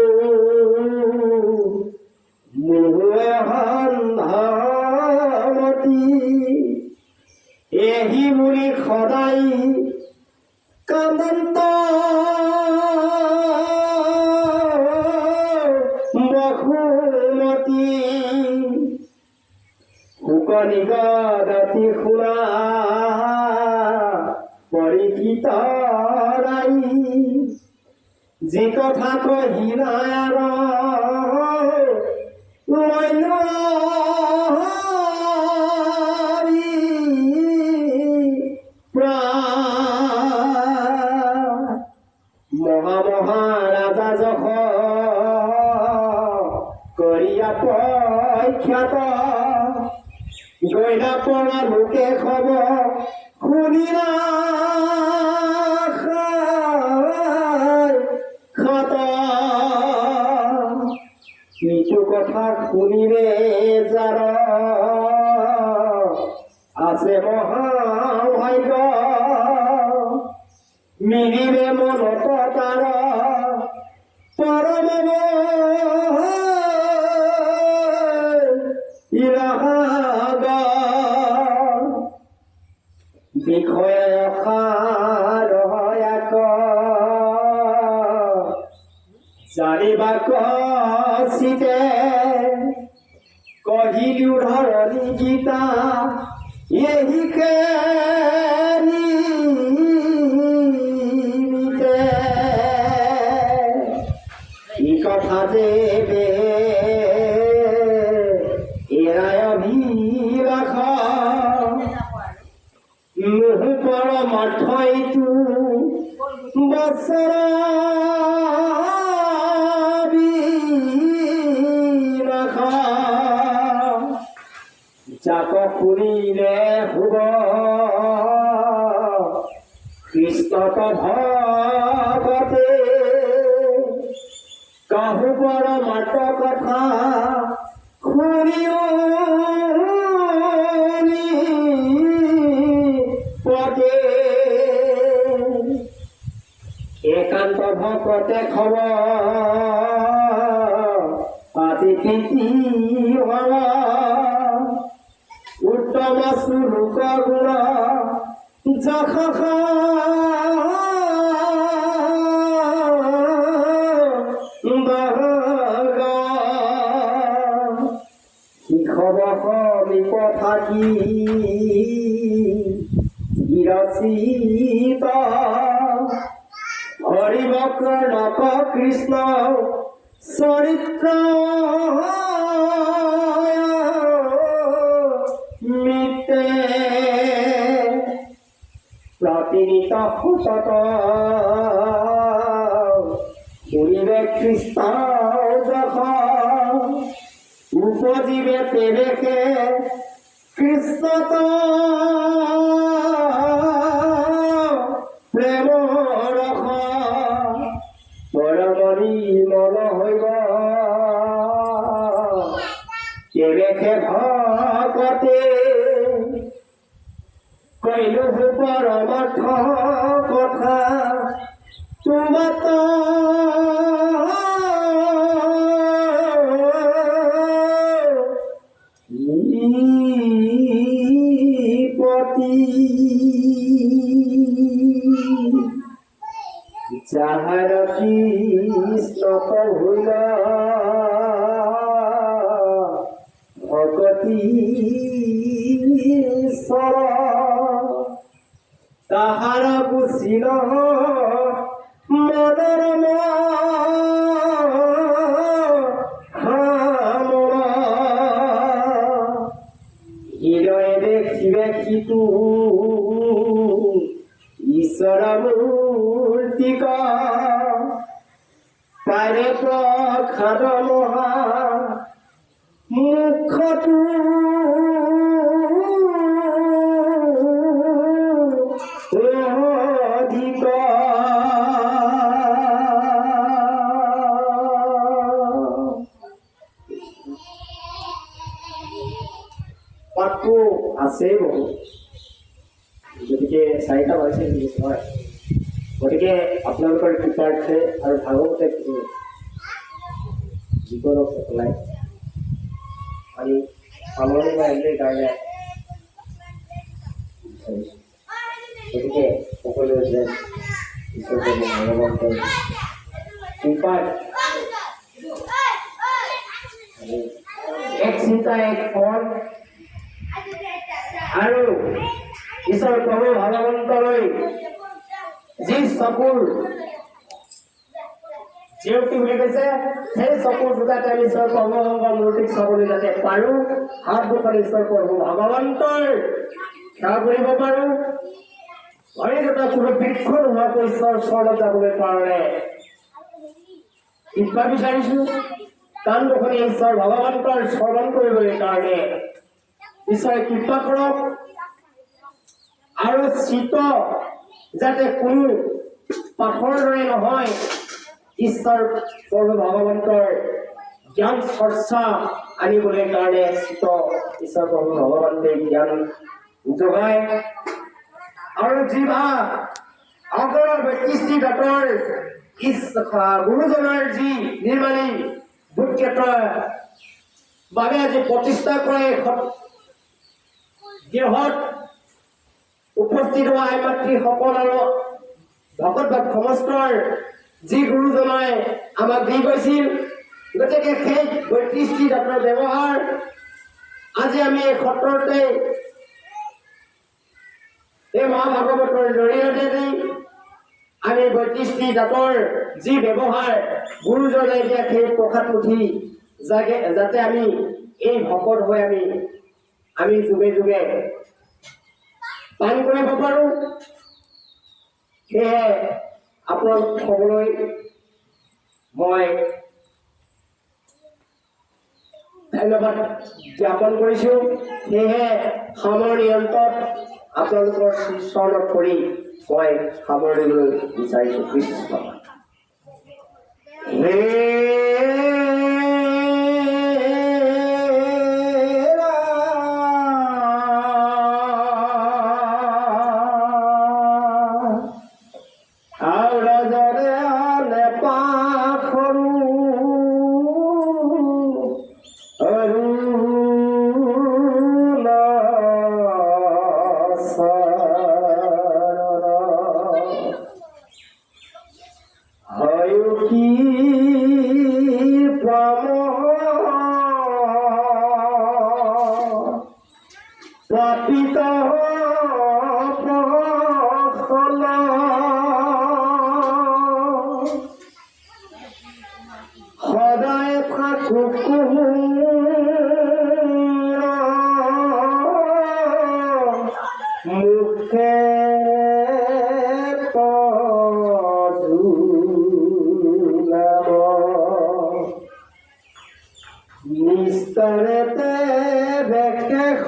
মোহে সন্ধানতি এহি বুলি সদায় কান্দন্ত বসুমতী শুকনিগতি শুনা পৰিচিত ৰাই যি কথা কহিনাৰ মহামহাৰাজা যশ কৰিয়া প্ৰখ্যাত গইনা পৰা লোকে খবৰ শুনিলা খাত কিছু কথা শুনিলে যাৰ আছে মহাভাগ্য মিলিবে মনত তাৰ পৰম ইৰাগ বিষয়ে অসাৰয়াক জানিবা কচিতে কহিলিও ধৰণী গীতা এহিকে ই কথা যে এৰাই অভিলাষ মোহ পৰমাৰ্থইটো বছৰ যাক শুনিলে শুভ কৃষ্ণক ভগতে কাহু পৰমাৰ্থ কথা শুনিও পদে একান্ত ভকতে খবৰ আদি প্ৰীতি হোৱা উত্তম সুলোক গুণ যশ শিখবশ বিপথাকি বিৰচিত হৰিবকৰ্ণক কৃষ্ণ চৰিত্ৰ মিতে প্ৰতিনিত সতত শুনিবে কৃষ্ণ যশ উপজীৱে তেৱেকে কৃষ্ণত প্ৰেম ৰস পৰমৰি মন হৈব তেৱেকে ভকতে কৈলো পৰমাৰ্থ কথা তোমাত পতি যাহাৰ কৃষ্ণক হইল ভকতি স্বৰ তাহাৰ বুঝিল মনোৰম হৃদয়ে দেখিবে সিটো ঈশ্বৰ মূৰ্তিক পাৰে প্ৰসাদ মহা মুখটো অধিক পাঠটো আছে বহু গতিকে চাৰিটা হৈছে হয় গতিকে আপোনালোকৰ কৃপাৰ্থে আৰু ভাগৱতে জীৱনক চলাই আমি সামৰণি মাৰিবলৈ কাৰণে গতিকে সকলোৱে যে ঈশ্বৰ ভগৱন্তৰ কৃপাত এক চিন্তা এক ফল আৰু ঈশ্বৰ প্ৰভু ভগৱন্তলৈ যি চকুৰ জিৰতি বুলি কৈছে সেই চকুৰ দুটাতে আমি ঈশ্বৰ প্ৰভুৰ মূৰ্তিক চাবলৈ যাতে পাৰোঁ হাত দুখন ঈশ্বৰ প্ৰভু ভগৱন্তৰ সেৱা কৰিব পাৰোঁ অনেকটা কোনো বৃক্ষ নোহোৱাকৈ ঈশ্বৰৰ চৰণত যাবলৈ কাৰণে কৃপা বিচাৰিছোঁ কাণ দুখনি ঈশ্বৰ ভগৱন্তৰ স্মৰণ কৰিবলৈ কাৰণে ঈশ্বৰে কৃপা কৰক আৰু চিত যাতে কোনো পাথৰ দৰে নহয় ঈশ্বৰ প্ৰভু ভগৱন্তৰ জ্ঞান চৰ্চা আনিবলৈ কাৰণে চিত ঈশ্বৰ প্ৰভু ভগৱন্তে জ্ঞান যোগায় আৰু জিভা আগৰ ব্যক্তিষ্ঠি দাঁতৰ গুৰুজনাৰ যি নিৰ্মাণী ভূতক্ষেত্ৰৰ বাবে আজি প্ৰতিষ্ঠা কৰে গৃহত উপস্থিত হোৱা আই মাতৃসকল আৰু ভকত বা সমস্তৰ যি গুৰুজনাই আমাক দি গৈছিল গতিকে সেই বৈশিষ্ট্য দাঁতৰ ব্যৱহাৰ আজি আমি এই ক্ষেত্ৰতে এই মহাভাগৱতৰ জৰিয়তে দি আমি বৈশিষ্ট্য দাঁতৰ যি ব্যৱহাৰ গুৰুজনে দিয়া সেই প্ৰসাদ উঠি যাতে আমি এই ভকত হৈ আমি যুগে যুগে পালন কৰিব পাৰোঁ সেয়ে আপোনালোক সকলোলৈ মই ধন্যবাদ জ্ঞাপন কৰিছোঁ সেয়েহে সামৰণি অন্তত আপোনালোকৰ চৰণত কৰি মই সামৰিবলৈ বিচাৰিছোঁ কৃষ্ণ সদায় মুখে নিস্তাৰেতে বেকেশ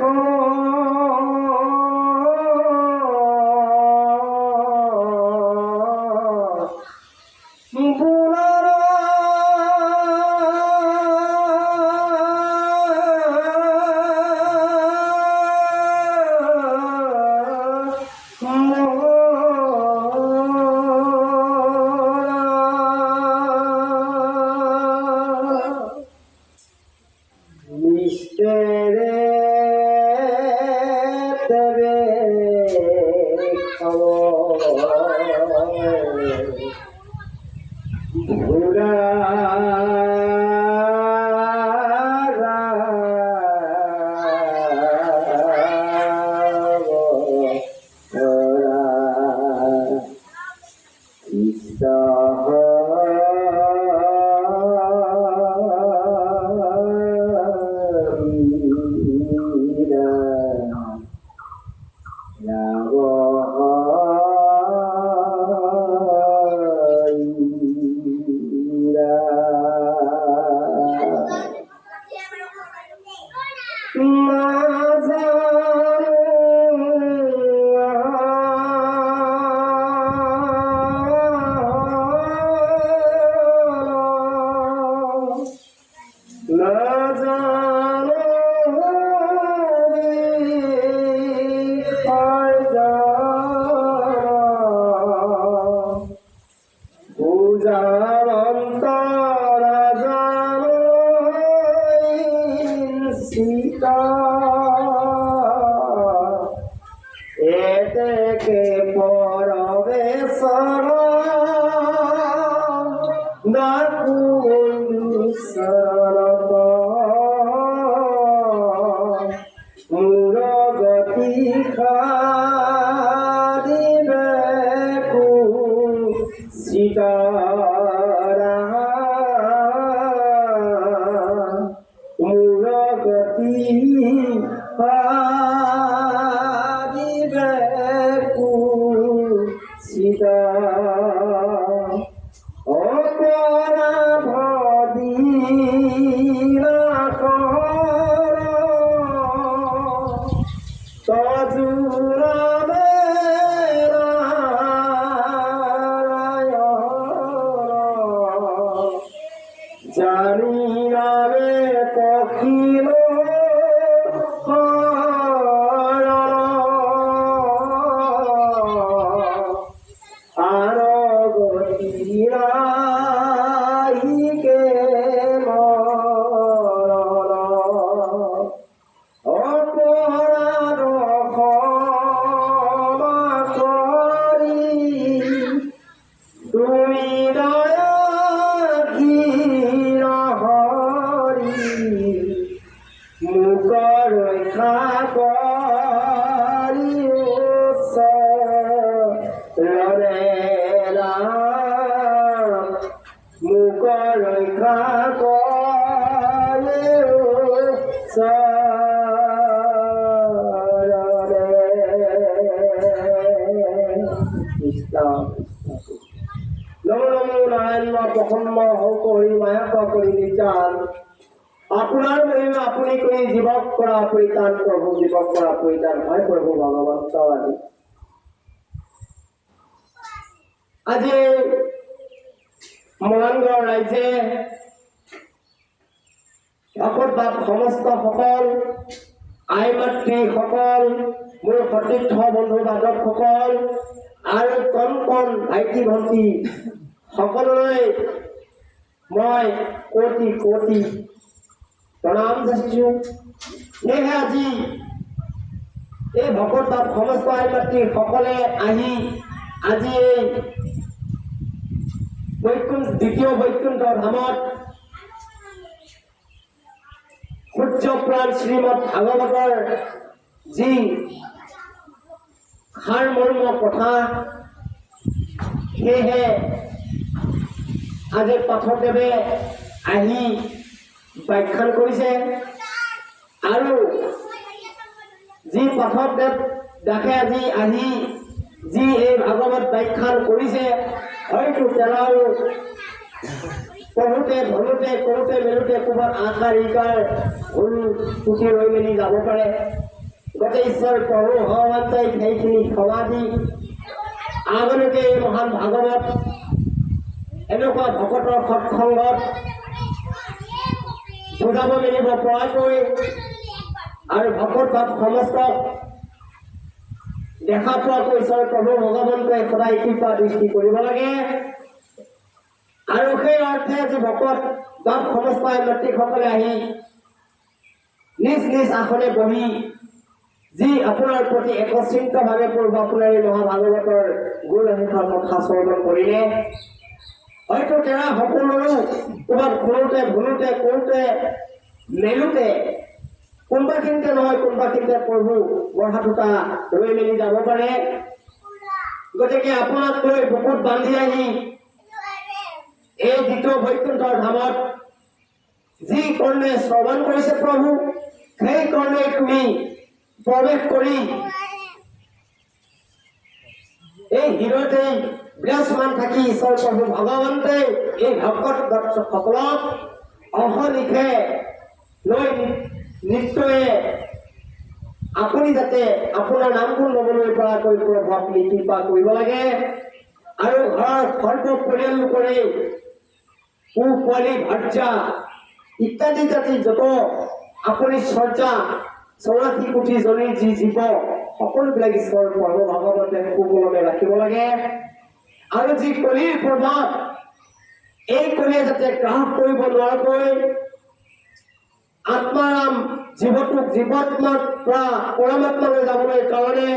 এতেকে পরবেশর নাকুঞ্চরত মূর গতি খাদিবে সীতারা মূর গতি খাদিবে সীতা অপরাধ দিলা কর তজুরাবে জানি নামে পখিল আর গতিরাইকে অপরাধ ক্ষমা করি তুমি দয়া মুখ রক্ষা করি মুখ রক্ষা করি নমো নমো নারায়ণ প্ৰসন্ন হও কৰি মায়া কৰি নিজান আপোনাৰ মহিমা আপুনি কৰি জীৱক কৰা পৰিত্ৰাণ প্ৰভু জীৱক কৰা পৰিত্ৰাণ হয় প্ৰভু ভগৱন্ত আজি মৰাণগড় ৰাইজে ভকত বাপ সমস্ত সকল আই মাতৃসকল মোৰ সতীৰ্থ বন্ধু বান্ধৱসকল আৰু কণ কণ ভাইটি ভণ্টি সকলোলৈ মই কোটি কোটি প্ৰণাম যাচিছোঁ। সেয়েহে আজি এই ভকত বাপ সমস্ত আই মাতৃসকলে আহি আজি এই দ্বিতীয় বৈকুণ্ঠ ধামত সূৰ্যপ্ৰাণ শ্ৰীমদ ভাগৱতৰ যি সাৰমৰ্ম কথা সেয়েহে আজি পাঠকদেৱে আহি ব্যাখ্যান কৰিছে আৰু যি পাঠকদেৱ দাসে আজি আহি যি এই ভাগৱত ব্যাখ্যান কৰিছে হয়তো তেওঁ পঢ়োঁতে ধৰোঁতে কৰোঁতে মেলোঁতে ক'ৰবাত আকাৰ ইকাৰ ভুল পুথি ৰৈ মেলি যাব পাৰে। গতিকে ঈশ্বৰ প্ৰভু ভগৱন্তই সেইখিনি ক্ষমা দি আগলৈকে এই মহান ভাগৱত এনেকুৱা ভকতৰ সৎসংগত বুজাব মেলিব পৰাকৈ আৰু ভকত ভাৱ সমস্তক দেখা পোৱাকৈ ঈশ্বৰ প্ৰভু ভগৱন্তই সদায় কৃপা দৃষ্টি কৰিব লাগে। আৰু সেই অৰ্থে আজি ভকত ভাৱ সমস্ত মাতৃসকলে আহি নিজ নিজ আসনে বহি যি আপোনাৰ প্ৰতি একচিন্তভাৱে পূৰ্ব আপোনাৰ এই মহাভাগৱতৰ গুৰুশেষৰ কথা শ্ৰৱণ কৰিলে হয়তো তেওঁ সকলোৰো ক'ৰবাত ঘূৰোঁতে ভুলোঁতে কৰোঁতে মেলোঁতে কোনোবাখিনিতে নহয় কোনোবাখিনিতে প্ৰভু বঢ়াটোটা ৰৈ মেলি যাব পাৰে। গতিকে আপোনাক লৈ বুকুত বান্ধি আহি এই দ্বিতীয় বৈকুণ্ঠৰ ধামত যি কৰ্ণে শ্ৰৱণ কৰিছে প্ৰভু সেই কৰ্ণে তুমি প্ৰৱেশ কৰি এই হৃদয়তেই বিৰাজমান থাকি ঈশ্বৰ প্ৰভু ভগৱন্তে এই ভকত সকলক অহনিশে লৈ নিশ্চয়ে আপুনি যাতে আপোনাৰ নামবোৰ ল'বলৈ পৰাকৈ প্ৰভু আপুনি কৃপা কৰিব লাগে। আৰু ঘৰৰ সৰ্ব পৰিয়াল লোকৰে পোৱালি ভাৰ্যা ইত্যাদি জাতি যত আপুনি চৰ্যা 84 কোটি জনীৰ যি জীৱ সকলোবিলাক ঈশ্বৰ প্ৰভু ভগৱতে সুকলমে ৰাখিব লাগে। আৰু যি কলিৰ প্ৰভাৱ এই কলিয়ে যাতে গ্ৰাস কৰিব নোৱাৰাকৈ আত্মাৰাম জীৱটোক জীৱাত্মাৰ পৰা পৰমাত্মালৈ যাবলৈ কাৰণে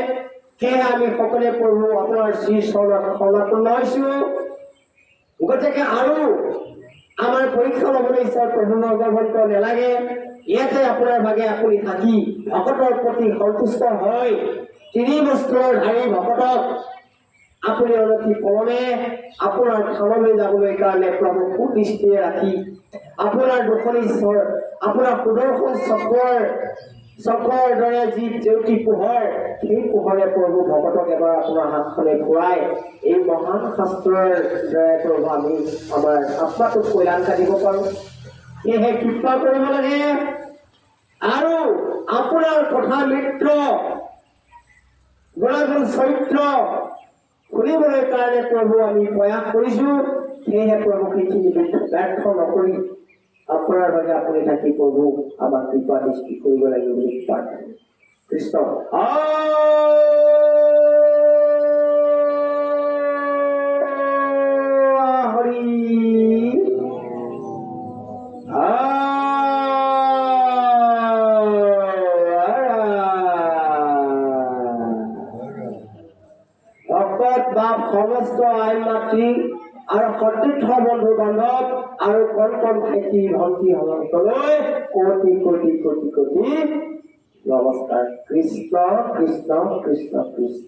সেয়ে আমি সকলোৱে প্ৰভু আপোনাৰ শ্ৰী চৰণত শৰণাপন্ন হৈছো। গতিকে আৰু আমাৰ পৰীক্ষা ল'বলৈ ইচ্ছাৰ প্ৰভু ভগৱন্ত নালাগে। ইয়াতে আপোনাৰ ভাগে আপুনি থাকি ভকতৰ প্ৰতি সন্তুষ্ট হৈ 3 বস্ত্ৰৰ ধাৰী ভকতক আপুনি অনতি পলমে আপোনাৰ থানলৈ যাবলৈ কাৰণে প্ৰভু সুদৃষ্টিৰে ৰাখি আপোনাৰ দুখনিশ্বৰ আপোনাৰ সুদৰ্শন চক্ৰৰ দৰে যি জ্যোতি পোহৰ সেই পোহৰে প্ৰভু ভকতক এবাৰ আপোনাৰ হাতখনে ঘূৰাই এই মহান শাস্ত্ৰৰ দ্বাৰাই প্ৰভু আমি আমাৰ আত্মাটোক কল্যাণ কাটিব পাৰোঁ। সেয়েহে কৃপা কৰিব লাগে আৰু আপোনাৰ কথা মিত্ৰ গুণাগুণ চৰিত্ৰ শুনিবলৈ কাৰণে প্ৰভু আমি প্ৰয়াস কৰিছো। সেয়েহে প্ৰভু সেইখিনি ব্যৰ্থ নকৰি আপোনাৰ বাবে আপুনি থাকি প্ৰভু আমাক কৃপা দৃষ্টি কৰিব লাগিব বুলি প্ৰাৰ্থনা কৃষ্ণ হৰি ভকত বাপ সমস্ত আইন মাতৃ আৰু সতীৰ্থ বন্ধু বান্ধৱ আৰু কণ কণ ভাইটি ভণ্টি সকললৈ কোটি কোটি কোটি কোটি নমস্কাৰ। কৃষ্ণ কৃষ্ণ কৃষ্ণ কৃষ্ণ।